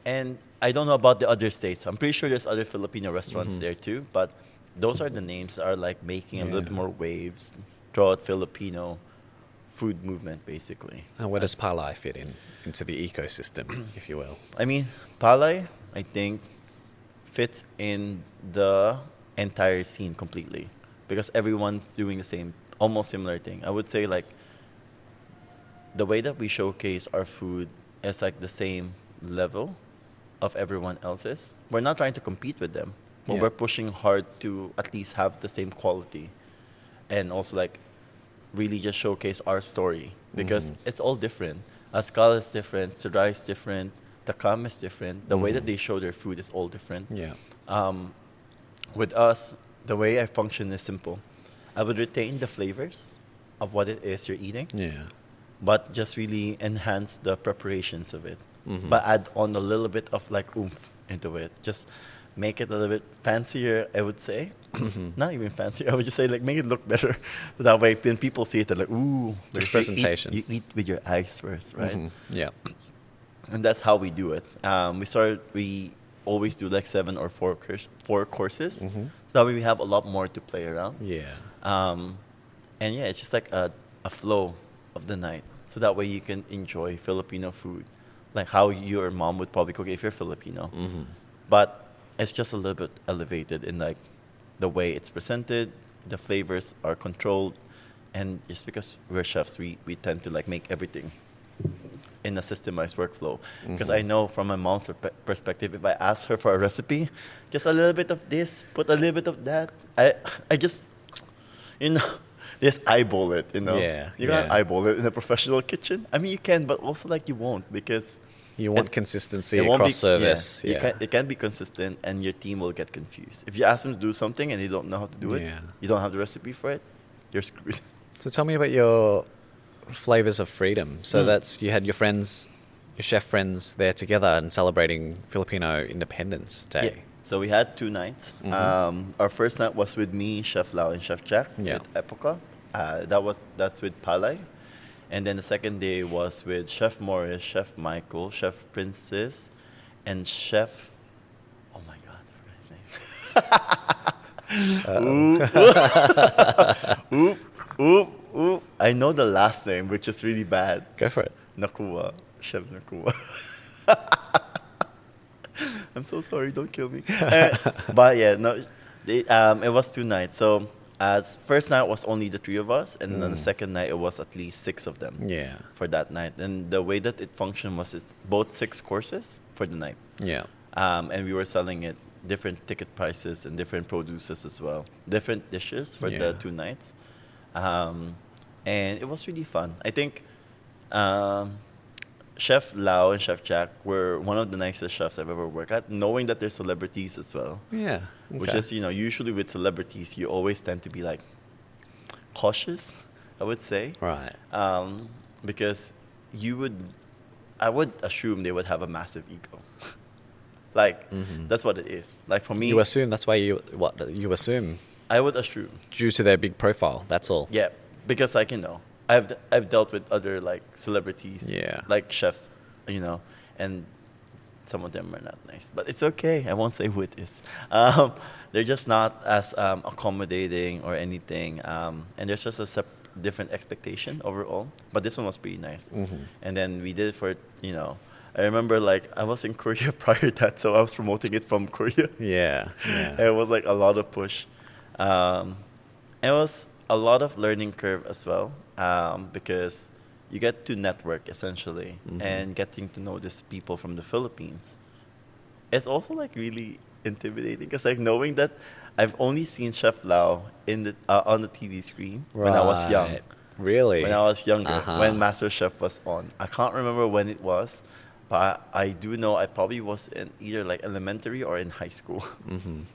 and I don't know about the other states. I'm pretty sure there's other Filipino restaurants Mhm. there too, but those are the names that are like making a little bit Yeah. more waves throughout Filipino food movement, basically. And where does Palay fit into the ecosystem, if you will? I mean, Palay, I think, fits in the entire scene completely because everyone's doing the same, almost similar thing. I would say like the way that we showcase our food is like the same level of everyone else's. We're not trying to compete with them, but Yeah. we're pushing hard to at least have the same quality and also like really just showcase our story because Mhm. it's all different. Askal is different, Surai is different, Takam is different. The way that Mhm. they show their food is all different. Yeah. With us, the way I function is simple. I would retain the flavors of what it is you're eating, Yeah. but just really enhance the preparations of it. Mhm. But add on a little bit of like oomph into it. Just make it a little bit fancier, I would say. Mhm. Not even fancier. I would just say like make it look better. So that way, when people see it, they're like, ooh. Just because you eat- presentation. You eat with your eyes first, right? Mhm. Yeah. And that's how we do it. We always do like 7 or 4 courses. Mhm. So that way we have a lot more to play around. Yeah. And yeah, it's just like a flow of the night. So that way you can enjoy Filipino food, like how your mom would probably cook it if you're Filipino. Mhm. But it's just a little bit elevated in like the way it's presented, the flavors are controlled, and just because we're chefs, we tend to like make everything in a systemized workflow. Because I Mhm. know from my mom's perspective, if I ask her for a recipe, just a little bit of this, put a little bit of that, I just, you know, just eyeball it, you know. Yeah, You can't yeah. eyeball it in a professional kitchen. I mean, you can, but also like you won't because You want it's- consistency it won't across be- service. Yeah, Yeah. it can be consistent, and your team will get confused. If you ask them to do something and they don't know how to do it, Yeah. you don't have the recipe for it, you're screwed. So tell me about your flavors of freedom. So Mm. that's you had your friends, your chef friends there together and celebrating Filipino Independence Day. Yeah. So we had 2 nights. Mhm. Our first night was with me, Chef Lau, and Chef Jack Yeah. with Epoca. That's with Palay. And then the second day was with Chef Morris, Chef Michael, Chef Princess, and Chef. Oh my God, I forgot his name. Oop, oop, oop. I know the last name, which is really bad. Go for it. Nakua, Chef Nakua. I'm so sorry, don't kill me. But yeah, no, it was 2 nights. So first night was only the 3 of us, and then on the second night it was at least 6 of them Yeah. for that night. And the way that it functioned was it's both 6 courses for the night, Yeah. and we were selling it different ticket prices and different produces as well, different dishes for the Yeah. 2 nights, and it was really fun. I think. Chef Lau and Chef Jack were one of the nicest chefs I've ever worked at, knowing that they're celebrities as well. Yeah. Which okay. is, usually with celebrities, you always tend to be like cautious, I would say. Right. Because I would assume they would have a massive ego. Like, Mhm. that's what it is. Like for me, You assume that's why you assume I would assume. due to their big profile. That's all. Yeah, because like, I've dealt with other like celebrities, Yeah. like chefs, and some of them are not nice, but it's okay. I won't say who it is. They're just not as accommodating or anything, and there's just a different expectation overall. But this one was pretty nice, Mhm. and then we did it for I remember like I was in Korea prior to that, so I was promoting it from Korea. Yeah. Yeah. It was like a lot of push. It was a lot of learning curve as well, because you get to network essentially Mhm. and getting to know these people from the Philippines. It's also like really intimidating because like knowing that I've only seen Chef Lau on the TV screen when I was young. Right. Really? When I was younger, Uh-huh. when MasterChef was on. I can't remember when it was, but I do know I probably was in either like elementary or in high school. Mhm.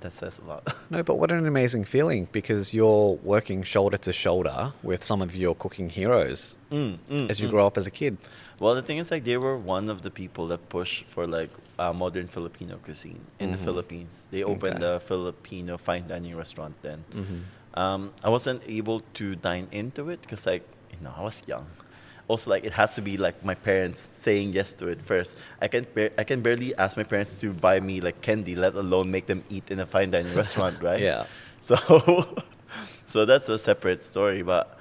that says a lot. No, but what an amazing feeling, because you're working shoulder to shoulder with some of your cooking heroes as you grow up as a kid. Well, the thing is, like, they were one of the people that push for, like, modern Filipino cuisine in the Philippines. They opened a Filipino fine dining restaurant then. I wasn't able to dine into it because, like, I was young. Also, like, it has to be, like, my parents saying yes to it first. I can barely ask my parents to buy me, like, candy, let alone make them eat in a fine dining restaurant, right? Yeah. So, so that's a separate story. But,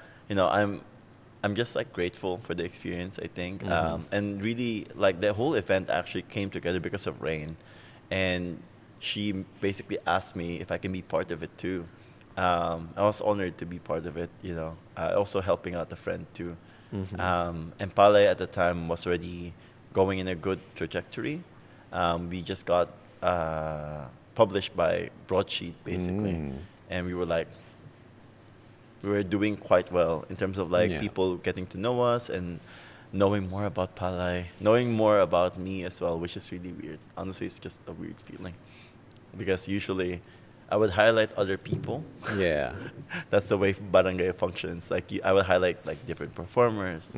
I'm just, like, grateful for the experience, I think. And really, like, the whole event actually came together because of Rain. And she basically asked me if I can be part of it too. I was honored to be part of it, also helping out a friend too. And Palay at the time was already going in a good trajectory. We just got published by Broadsheet, basically. And we were doing quite well in terms of, like, people getting to know us and knowing more about Palay, knowing more about me as well, which is really weird. Honestly, it's just a weird feeling. Because usually I would highlight other people. Yeah. That's the way Barangay functions. Like, I would highlight, like, different performers,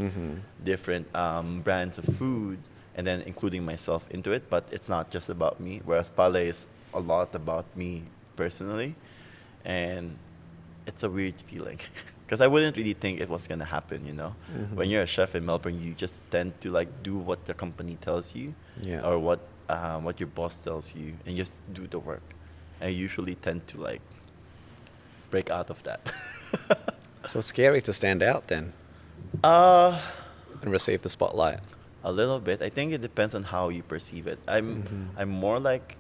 different brands of food, and then including myself into it. But it's not just about me. Whereas Palay is a lot about me personally. And it's a weird feeling. Because I wouldn't really think it was going to happen, When you're a chef in Melbourne, you just tend to, like, do what the company tells you or what your boss tells you, and just do the work. I usually tend to, like, break out of that. So it's scary to stand out then And receive the spotlight. a little bit. I think it depends on how you perceive it. I'm more like,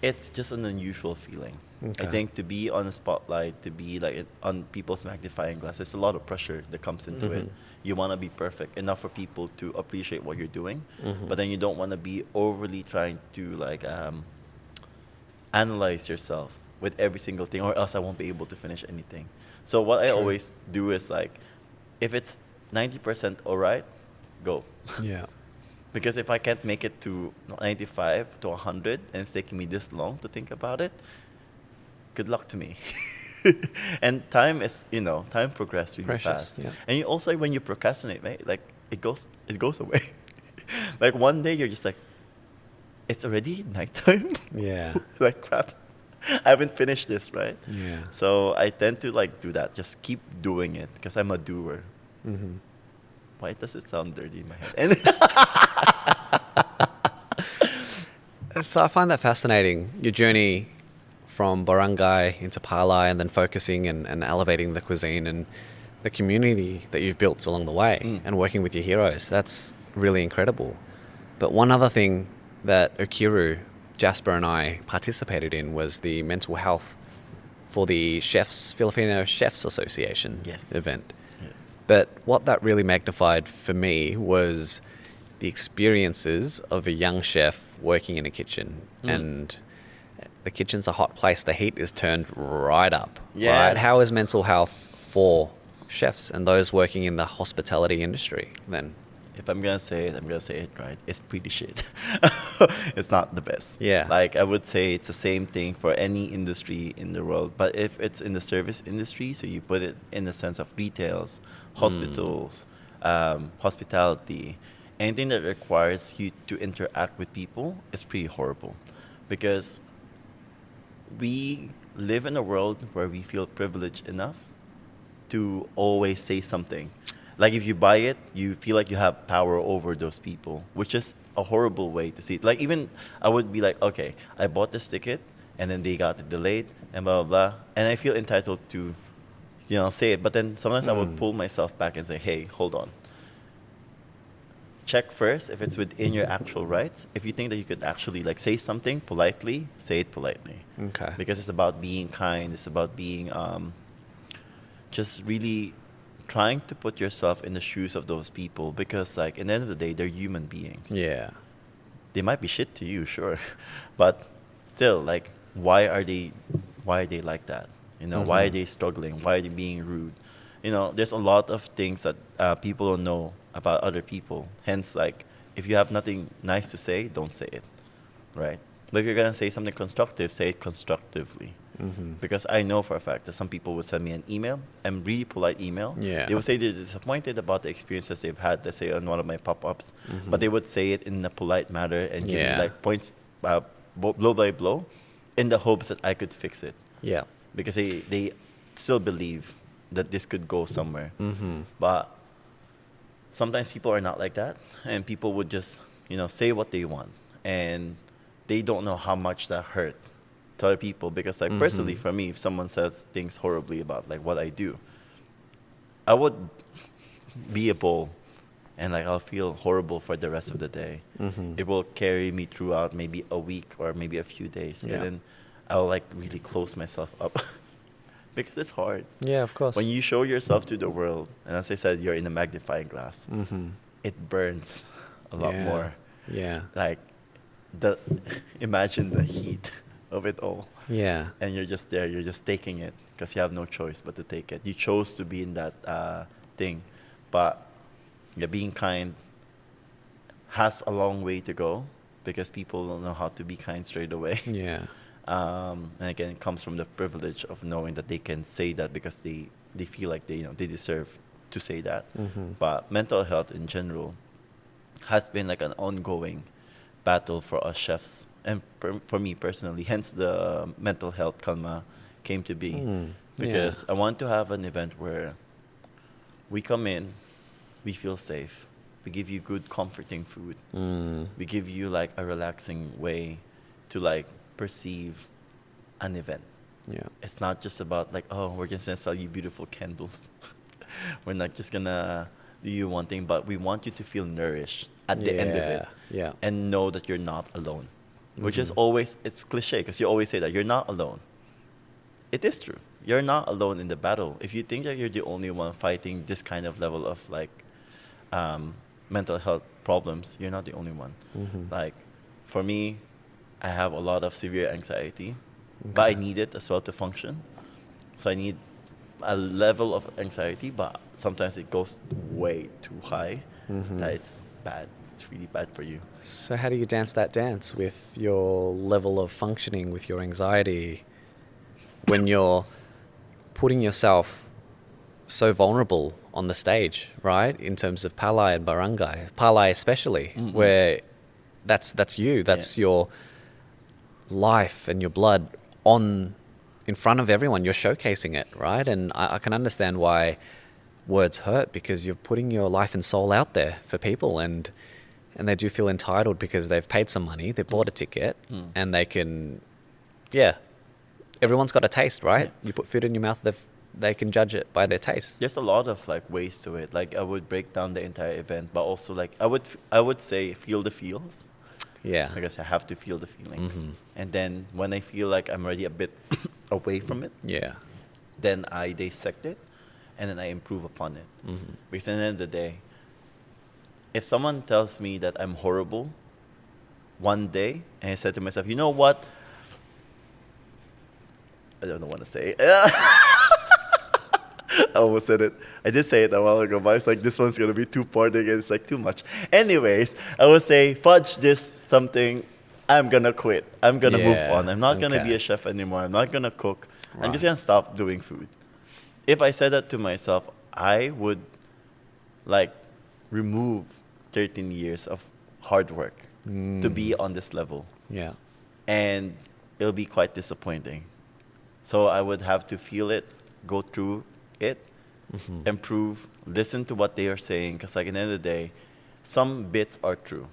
it's just an unusual feeling. Okay. I think to be on a spotlight, to be, like, on people's magnifying glass, there's a lot of pressure that comes into it. You want to be perfect enough for people to appreciate what you're doing, but then you don't want to be overly trying to, like, analyze yourself with every single thing, or else I won't be able to finish anything. So what I always do is, like, if it's 90% all right, go. Yeah. Because if I can't make it to 95 to 100 and it's taking me this long to think about it, good luck to me. And time progresses really fast. Yeah. And you also, when you procrastinate, right, like, it goes away. Like, one day you're just like, it's already nighttime. Yeah. Like, crap, I haven't finished this, right? Yeah. So I tend to, like, do that. Just keep doing it because I'm a doer. Why does it sound dirty in my head? So I find that fascinating, your journey from Barangay into Palay, and then focusing and elevating the cuisine and the community that you've built along the way and working with your heroes. That's really incredible. But one other thing that OKIRU, Jasper and I participated in was the mental health for the Filipino Chefs Association event. Yes. But what that really magnified for me was the experiences of a young chef working in a kitchen. And the kitchen's a hot place. The heat is turned right up. Yeah. Right? How is mental health for chefs and those working in the hospitality industry then? If I'm gonna say it, I'm gonna say it right. It's pretty shit. It's not the best. Yeah. Like, I would say it's the same thing for any industry in the world. But if it's in the service industry, so you put it in the sense of retails, hospitals, hospitality, anything that requires you to interact with people is pretty horrible. Because we live in a world where we feel privileged enough to always say something. Like, if you buy it, you feel like you have power over those people, which is a horrible way to see it. Like, even I would be like, okay, I bought this ticket, and then they got it delayed, and blah, blah, blah. And I feel entitled to, say it. But then sometimes I would pull myself back and say, hey, hold on. Check first if it's within your actual rights. If you think that you could actually, like, say something politely, say it politely. Okay. Because it's about being kind. It's about being just really trying to put yourself in the shoes of those people, because, like, at the end of the day, they're human beings. Yeah. They might be shit to you, sure, but still, like, why are they like that? Why are they struggling? Why are they being rude? There's a lot of things that people don't know about other people. Hence, like, if you have nothing nice to say, don't say it, right? But if you're going to say something constructive, say it constructively. Because I know for a fact that some people would send me an email, and really polite email. Yeah. They would say they're disappointed about the experiences they've had, let's say, on one of my pop-ups. But they would say it in a polite manner and give me like points blow by blow in the hopes that I could fix it. Yeah. Because they still believe that this could go somewhere. But sometimes people are not like that, and people would just, say what they want, and they don't know how much that hurt to other people. Because like personally, for me, if someone says things horribly about like what I do, I would be a bull, and like I'll feel horrible for the rest of the day. It will carry me throughout maybe a week or maybe a few days, and then I'll like really close myself up. Because it's hard. Yeah, of course. When you show yourself to the world, and as I said, you're in a magnifying glass, it burns a lot more. Yeah. Like, imagine the heat of it all. Yeah. And you're just there, you're just taking it, because you have no choice but to take it. You chose to be in that thing. But being kind has a long way to go, because people don't know how to be kind straight away. Yeah. And again, it comes from the privilege of knowing that they can say that because they feel like they deserve to say that. But mental health in general has been like an ongoing battle for us chefs, and for me personally. Hence the mental health Kalma came to be, because I want to have an event where we come in, we feel safe, we give you good comforting food, we give you like a relaxing way to like perceive an event. Yeah. It's not just about like, oh, we're just gonna sell you beautiful candles. We're not just gonna do you one thing, but we want you to feel nourished at the end of it. Yeah. And know that you're not alone. Which is always, it's cliche, because you always say that you're not alone. It is true. You're not alone in the battle. If you think that you're the only one fighting this kind of level of like mental health problems, you're not the only one. Like, for me, I have a lot of severe anxiety, but I need it as well to function. So I need a level of anxiety, but sometimes it goes way too high. That it's bad. It's really bad for you. So how do you dance that dance with your level of functioning, with your anxiety, when you're putting yourself so vulnerable on the stage, right? In terms of Palay and Barangay, Palay especially, where that's you, that's your life and your blood in front of everyone. You're showcasing it, right? And I can understand why words hurt, because you're putting your life and soul out there for people, and they do feel entitled because they've paid some money, they bought a ticket, and they can, everyone's got a taste, right? You put food in your mouth, they can judge it by their taste. There's a lot of like ways to it. Like I would break down the entire event, but also like I would say feel the feels. Yeah. Because I have to feel the feelings. And then when I feel like I'm already a bit away from it, then I dissect it, and then I improve upon it. Because at the end of the day, if someone tells me that I'm horrible one day, and I said to myself, you know what? I don't know what to say. I almost said it. I did say it a while ago, but it's like this one's going to be too parting and it's like too much. Anyways, I would say, fudge this something, I'm going to quit. I'm going to move on. I'm not going to be a chef anymore. I'm not going to cook. I'm just going to stop doing food. If I said that to myself, I would like remove 13 years of hard work to be on this level. Yeah. And it'll be quite disappointing. So I would have to feel it, go through it, improve, listen to what they are saying, because like at the end of the day, some bits are true.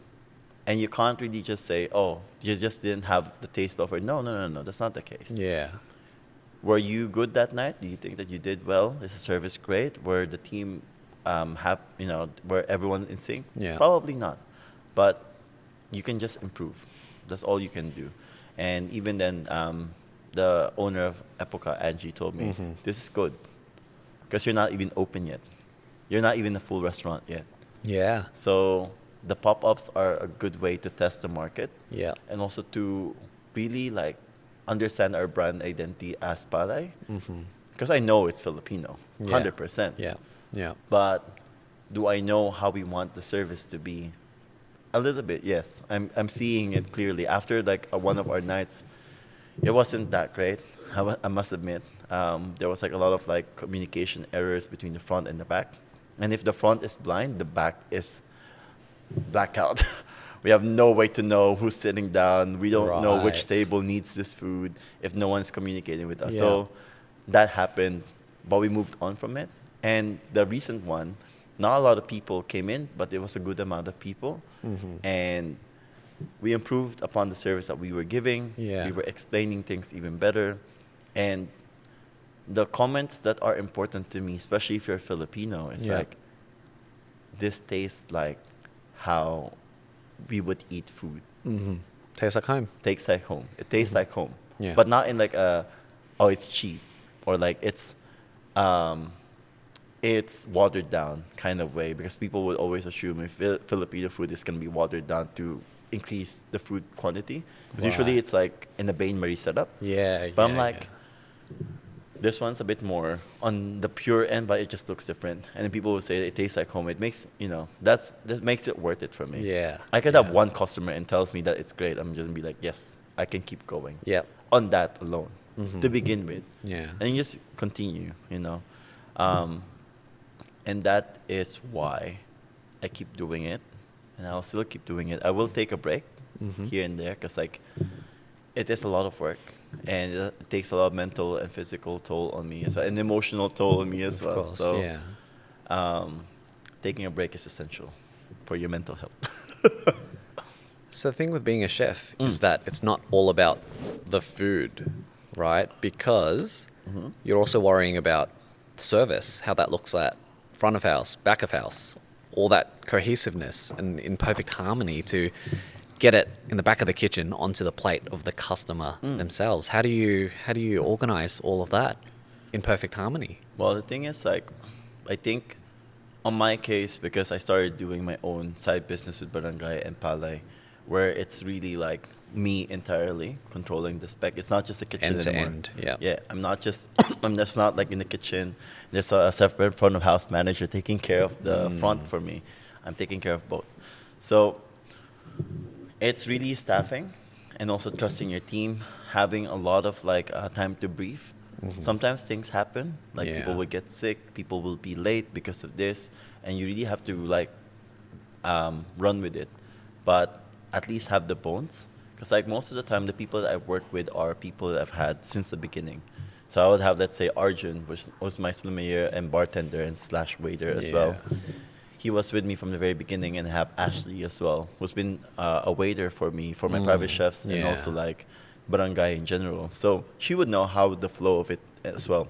And you can't really just say, oh, you just didn't have the taste bud for it. No, that's not the case. Yeah. Were you good that night? Do you think that you did well? Is the service great? Were the team were everyone in sync? Yeah. Probably not. But you can just improve. That's all you can do. And even then, the owner of Epoca, Angie, told me, this is good. Because you're not even open yet. You're not even a full restaurant yet. Yeah. So the pop-ups are a good way to test the market. Yeah. And also to really like understand our brand identity as Palay. Because I know it's Filipino, 100%. Yeah. Yeah. But do I know how we want the service to be? A little bit, yes. I'm seeing it clearly. After like one of our nights, it wasn't that great. I must admit, there was like a lot of like communication errors between the front and the back. And if the front is blind, the back is blackout. We have no way to know who's sitting down. We don't know which Right. table needs this food if no one's communicating with us. Yeah. So that happened, but we moved on from it. And the recent one, not a lot of people came in, but it was a good amount of people. And we improved upon the service that we were giving. Yeah. We were explaining things even better. And the comments that are important to me, especially if you're Filipino, is Yeah. like, this tastes like how we would eat food. Tastes like home. Tastes like home. It tastes like home. Yeah. But not in like a, oh, it's cheap, or like it's watered down kind of way, because people would always assume if Filipino food is going to be watered down to increase the food quantity. Because usually Right. it's like in a bain-marie setup. Yeah. But I'm like, this one's a bit more on the pure end, but it just looks different. And then people will say it tastes like home. It makes, that makes it worth it for me. Yeah, I could yeah. have one customer and tells me that it's great. I'm just going to be like, yes, I can keep going. Yep. On that alone to begin with. Yeah. And you just continue. And that is why I keep doing it. And I'll still keep doing it. I will take a break here and there, because like it is a lot of work, and it takes a lot of mental and physical toll on me as well, and emotional toll on me as Of well. course, So yeah. taking a break is essential for your mental health. So the thing with being a chef is that it's not all about the food, right? Because you're also worrying about service, how that looks at front of house, back of house, all that cohesiveness and in perfect harmony to get it in the back of the kitchen onto the plate of the customer themselves. How do you organize all of that in perfect harmony? Well, the thing is, like, I think on my case, because I started doing my own side business with Barangay and Palay, where it's really like me entirely controlling the spec. It's not just a kitchen End to anymore. end, yeah. Yeah, I'm just not like in the kitchen. There's a separate front of house manager taking care of the front for me. I'm taking care of both. So it's really staffing and also trusting your team, having a lot of like time to brief. Sometimes things happen, like Yeah. people will get sick, people will be late because of this, and you really have to like run with it, but at least have the bones. Because like most of the time, the people that I work with are people that I've had since the beginning. So I would have, let's say, Arjun, which was my sommelier and bartender and slash waiter as well. Yeah. He was with me from the very beginning, and I have Ashley as well, who's been a waiter for me, for my private chefs, and Yeah. also like barangay in general. So she would know how the flow of it as well.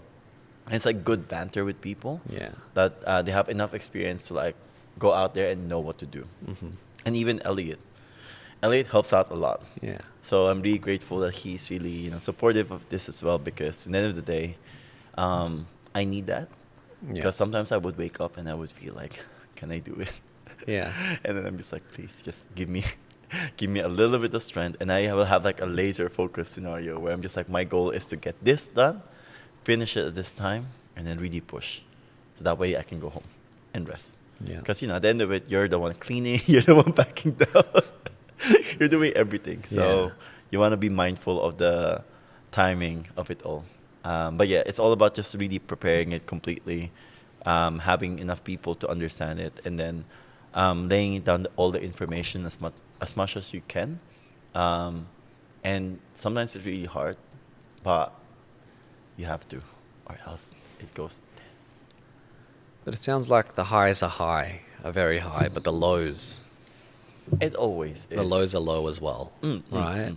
And it's like good banter with people Yeah. that they have enough experience to like go out there and know what to do. And even Elliot helps out a lot. Yeah. So I'm really grateful that he's really supportive of this as well, because at the end of the day, I need that. Yeah. Because sometimes I would wake up and I would feel like, can I do it? Yeah. And then I'm just like, please just give me a little bit of strength, and I will have like a laser focus scenario where I'm just like, my goal is to get this done, finish it at this time, and then really push. So that way I can go home and rest. Yeah. Because at the end of it, you're the one cleaning, you're the one packing down. You're doing everything. So Yeah. you want to be mindful of the timing of it all. But yeah, it's all about just really preparing it completely, having enough people to understand it, and then laying down all the information as much as you can. And sometimes it's really hard, but you have to, or else it goes dead. But it sounds like the highs are very high, but the lows, It always is. the lows are low as well, right?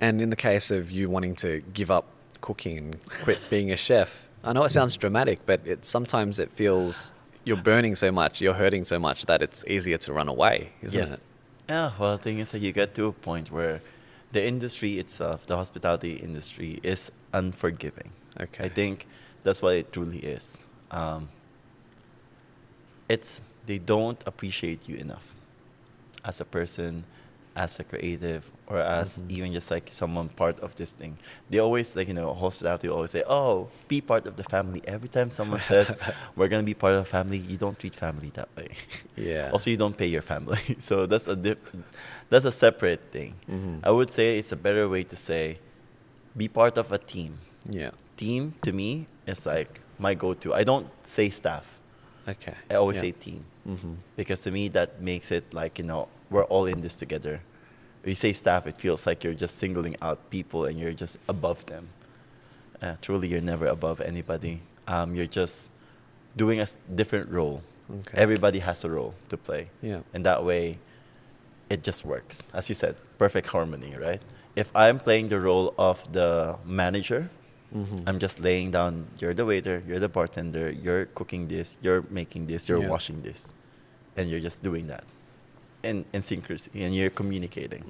And in the case of you wanting to give up cooking and quit being a chef, I know it sounds dramatic, but sometimes it feels you're burning so much, you're hurting so much that it's easier to run away, isn't Yes. it? Yeah, well, the thing is that you get to a point where the industry itself, the hospitality industry, is unforgiving. Okay. I think that's what it truly is. They don't appreciate you enough as a person, as a creative or as even just like someone part of this thing, they always like, hospitality always say, oh, be part of the family. Every time someone says we're going to be part of a family, you don't treat family that way. Yeah. Also, you don't pay your family. So that's that's a separate thing. I would say it's a better way to say be part of a team. Yeah. Team to me is like my go-to. I don't say staff. Okay. I always Yeah. say team. Because to me, that makes it like, we're all in this together. If you say staff, it feels like you're just singling out people and you're just above them. Truly, you're never above anybody. You're just doing a different role. Okay. Everybody has a role to play. Yeah. And that way, it just works. As you said, perfect harmony, right? If I'm playing the role of the manager, I'm just laying down, you're the waiter, you're the bartender, you're cooking this, you're making this, you're Yeah. washing this. And you're just doing that in synchrony, and you're communicating.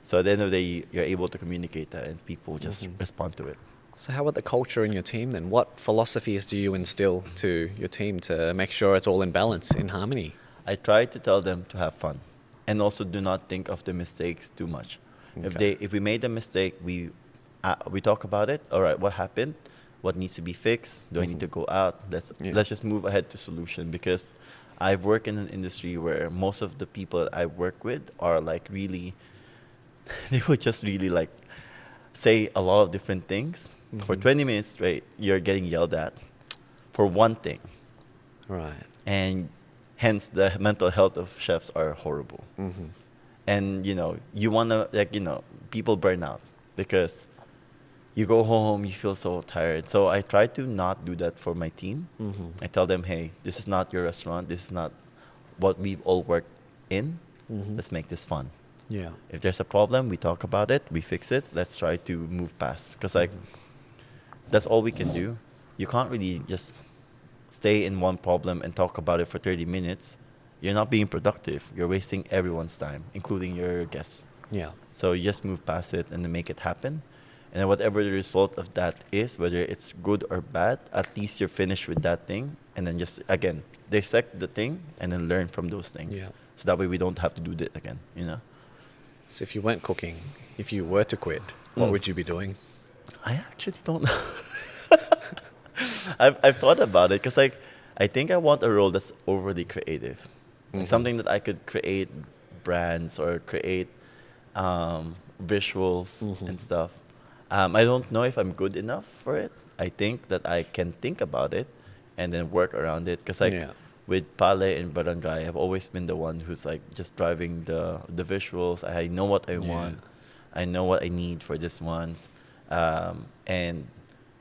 So at the end of the day, you're able to communicate that, and people just respond to it. So how about the culture in your team then? What philosophies do you instill to your team to make sure it's all in balance, in harmony? I try to tell them to have fun, and also do not think of the mistakes too much. Okay. If we made a mistake, we talk about it. All right, what happened? What needs to be fixed? Do I need to go out? Let's just move ahead to solution, because I've worked in an industry where most of the people I work with are like really, they would just really like say a lot of different things. For 20 minutes straight, you're getting yelled at for one thing. Right. And hence the mental health of chefs are horrible. And, you want to, like, people burn out because you go home, you feel so tired. So I try to not do that for my team. I tell them, hey, this is not your restaurant. This is not what we've all worked in. Let's make this fun. Yeah. If there's a problem, we talk about it, we fix it. Let's try to move past. Because, that's all we can do. You can't really just stay in one problem and talk about it for 30 minutes. You're not being productive. You're wasting everyone's time, including your guests. Yeah. So you just move past it and then make it happen. And then whatever the result of that is, whether it's good or bad, at least you're finished with that thing. And then just, again, dissect the thing and then learn from those things. Yeah. So that way we don't have to do that again, So if you weren't cooking, if you were to quit, what would you be doing? I actually don't know. I've thought about it because I think I want a role that's overly creative, like something that I could create brands or create visuals and stuff. I don't know if I'm good enough for it. I think that I can think about it and then work around it because with Palay and Barangay, I've always been the one who's like just driving the visuals. I know what I want. I know what I need for this ones. And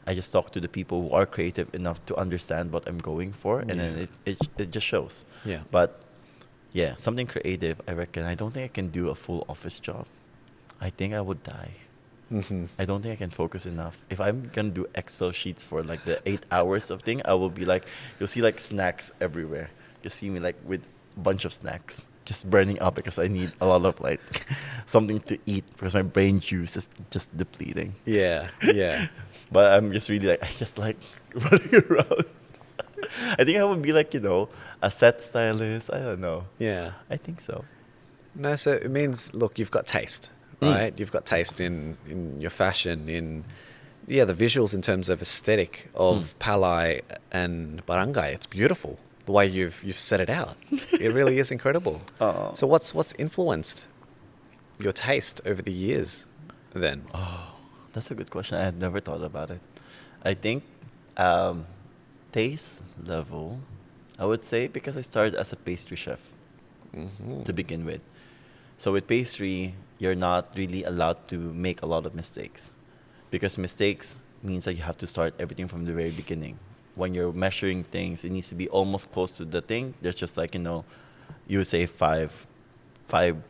I just talk to the people who are creative enough to understand what I'm going for, and then it just shows. Yeah. But yeah, something creative, I reckon. I don't think I can do a full office job. I think I would die. I don't think I can focus enough. If I'm gonna do Excel sheets for like the 8 hours of thing, I will be like, you'll see like snacks everywhere. You'll see me like with a bunch of snacks just burning up because I need a lot of like something to eat because my brain juice is just depleting. Yeah. But I'm just really like, I just like running around. I think I would be like, a set stylist. I don't know. Yeah. I think so. No, so it means, look, you've got taste, right? You've got taste in your fashion, in the visuals in terms of aesthetic of Palay and Barangay. It's beautiful the way you've set it out. It really is incredible. Oh. So what's influenced your taste over the years then? Oh, that's a good question. I had never thought about it. I think taste level, I would say, because I started as a pastry chef to begin with. So with pastry, you're not really allowed to make a lot of mistakes because mistakes means that you have to start everything from the very beginning. When you're measuring things, it needs to be almost close to the thing. There's just like, you would say 5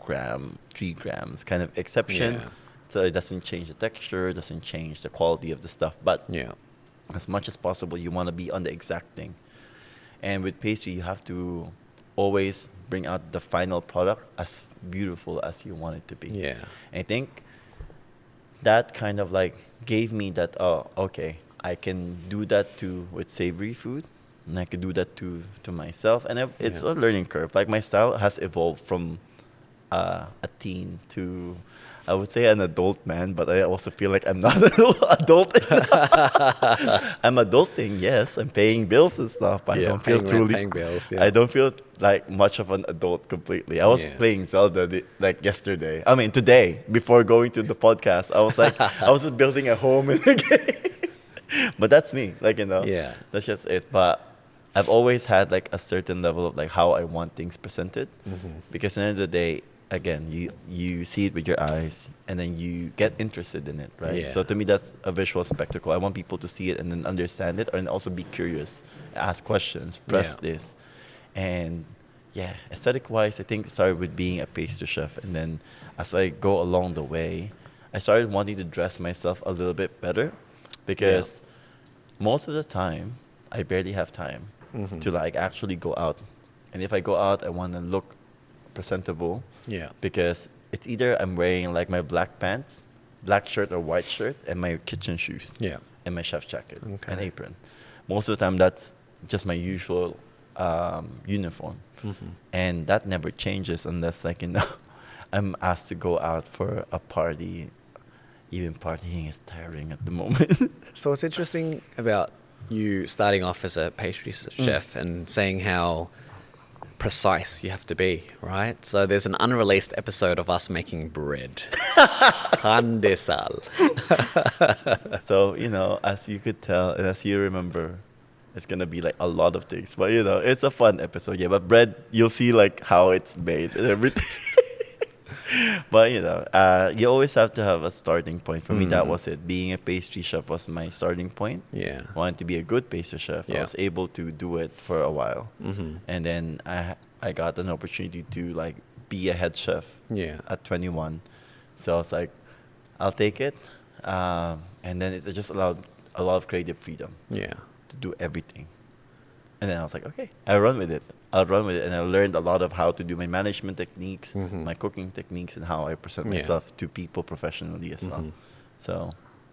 gram, 3 grams kind of exception. Yeah. So it doesn't change the texture, doesn't change the quality of the stuff. But Yeah. as much as possible, you want to be on the exact thing. And with pastry, you have to always bring out the final product as beautiful as you want it to be. Yeah. I think that kind of like gave me that, okay, I can do that with savory food, and I can do that to myself. And it's a learning curve. Like my style has evolved from a teen to, I would say, an adult man, but I also feel like I'm not an adult. I'm adulting, yes. I'm paying bills and stuff, but I don't feel truly. Paying bills, yeah. I don't feel like much of an adult completely. I was playing Zelda like yesterday. I mean, today, before going to the podcast, I was like, I was just building a home in the game. But that's me, like, Yeah. that's just it. But I've always had like a certain level of like how I want things presented, because at the end of the day, again, you see it with your eyes and then you get interested in it, right? Yeah. So to me, that's a visual spectacle. I want people to see it and then understand it, and also be curious, ask questions, press this. And yeah, aesthetic wise, I think it started with being a pastry chef, and then as I go along the way, I started wanting to dress myself a little bit better, because most of the time I barely have time to like actually go out. And if I go out, I want to look presentable. Yeah. Because it's either I'm wearing like my black pants, black shirt or white shirt, and my kitchen shoes. Yeah. And my chef's jacket Okay. and apron. Most of the time, that's just my usual uniform. And that never changes unless, like, I'm asked to go out for a party. Even partying is tiring at the moment. So what's interesting about you starting off as a pastry chef and saying how precise you have to be, right? So there's an unreleased episode of us making bread. Handesal. So, as you could tell and as you remember, it's going to be like a lot of things. But, it's a fun episode. Yeah, but bread, you'll see like how it's made and everything. But, you always have to have a starting point. For me, that was it. Being a pastry chef was my starting point. Yeah. I wanted to be a good pastry chef. I was able to do it for a while. And then I got an opportunity to like be a head chef at 21. So I was like, I'll take it. And then it just allowed a lot of creative freedom to do everything. And then I was like, okay, I'll run with it. And I learned a lot of how to do my management techniques, my cooking techniques, and how I present myself to people professionally as well. So,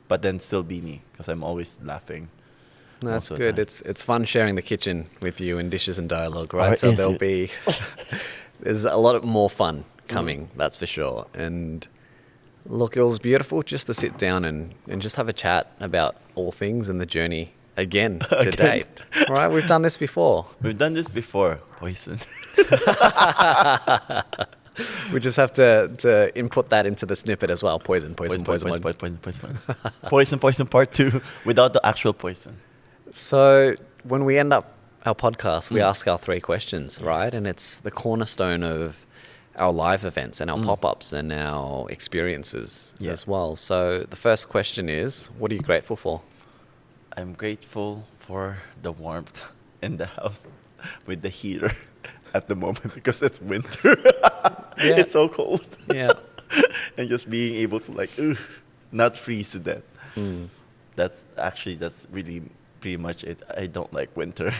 but then still be me, because I'm always laughing. No, that's good. It's fun sharing the kitchen with you and dishes and dialogue, right? Or so is there'll it? be there's a lot more fun coming, that's for sure. And look, it was beautiful just to sit down and just have a chat about all things and the journey again to date. Right? We've done this before. We've done this before. Poison. We just have to input that into the snippet as well. Poison. Poison part 2 without the actual poison. So when we end up our podcast, we ask our 3 questions, right? And it's the cornerstone of our live events and our pop-ups and our experiences as well. So the first question is, what are you grateful for? I'm grateful for the warmth in the house with the heater at the moment, because it's winter. It's so cold. Yeah. And just being able to like, not freeze to death. That's really pretty much it. I don't like winter.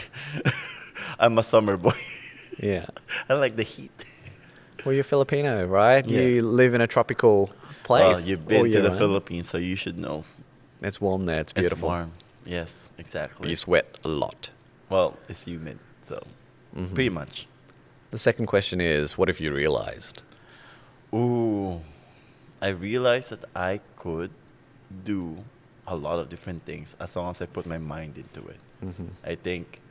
I'm a summer boy. Yeah. I like the heat. Well, you're Filipino, right? Yeah. You live in a tropical place. Well, you've been to the round. Philippines, so you should know. It's warm there. It's beautiful. It's warm. Yes, exactly. But you sweat a lot. Well, it's humid, so pretty much. The second question is, what have you realized? Ooh, I realized that I could do a lot of different things as long as I put my mind into it. I think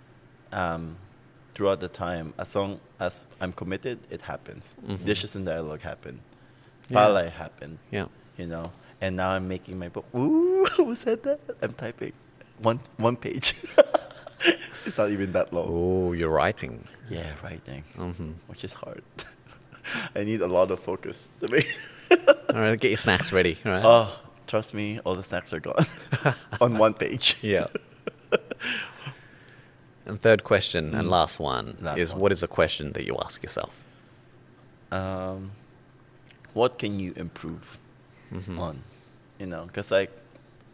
throughout the time, as long as I'm committed, it happens. Dishes and dialogue happen. Palay happened. Yeah. And now I'm making my book. Ooh, who said that? I'm typing one page. It's not even that long. Oh, you're writing. Yeah, writing, which is hard. I need a lot of focus to make. All right, get your snacks ready, right? Oh, trust me, all the snacks are gone on one page. Yeah. And third question and last one is, what is a question that you ask yourself? What can you improve on? Because like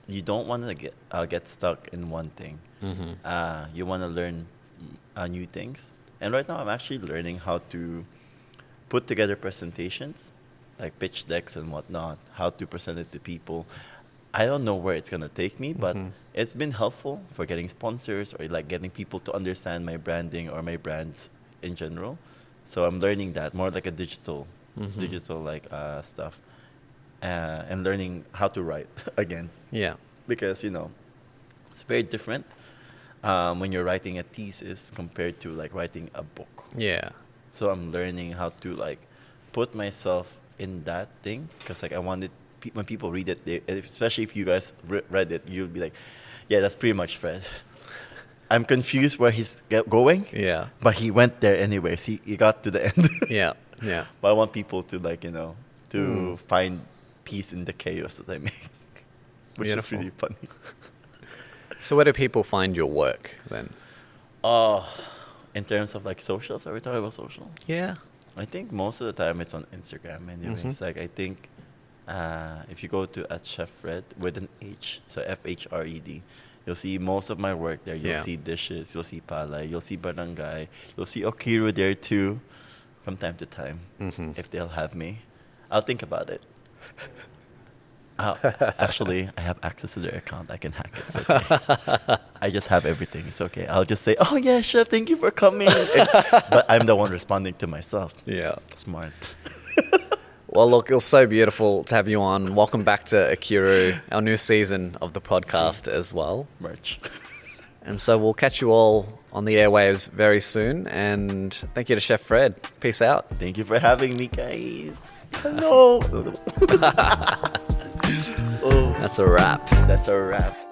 you don't want to get stuck in one thing. You want to learn new things. And right now I'm actually learning how to put together presentations, like pitch decks and whatnot, how to present it to people. I don't know where it's going to take me, but it's been helpful for getting sponsors or like getting people to understand my branding or my brands in general. So I'm learning that more like a digital digital like stuff, and learning how to write again. Yeah. Because it's very different when you're writing a thesis compared to like writing a book. Yeah. So I'm learning how to like put myself in that thing, because like I wanted when people read it, especially if you guys read it, you'll be like, yeah, that's pretty much Fred. I'm confused where he's going. Yeah. But he went there anyways. He got to the end. Yeah. Yeah. But I want people to like to find peace in the chaos that I make, which Beautiful. is really funny. So where do people find your work then? In terms of like socials, are we talking about socials? Yeah. I think most of the time it's on Instagram anyways. Like I think if you go to @chefred with an H, so Fhred, you'll see most of my work there. You'll see dishes, you'll see Palay, you'll see Barangay, you'll see OKIRU there too from time to time. If they'll have me. I'll think about it. Actually, I have access to their account. I can hack it. It's okay. I just have everything. It's okay. I'll just say, oh yeah, chef, thank you for coming. But I'm the one responding to myself. Yeah. Smart. Well, look, it was so beautiful to have you on. Welcome back to OKIRU, our new season of the podcast as well. Merch. And so we'll catch you all on the airwaves very soon. And thank you to Chef Fred. Peace out. Thank you for having me, guys. Hello. That's a wrap. That's a wrap.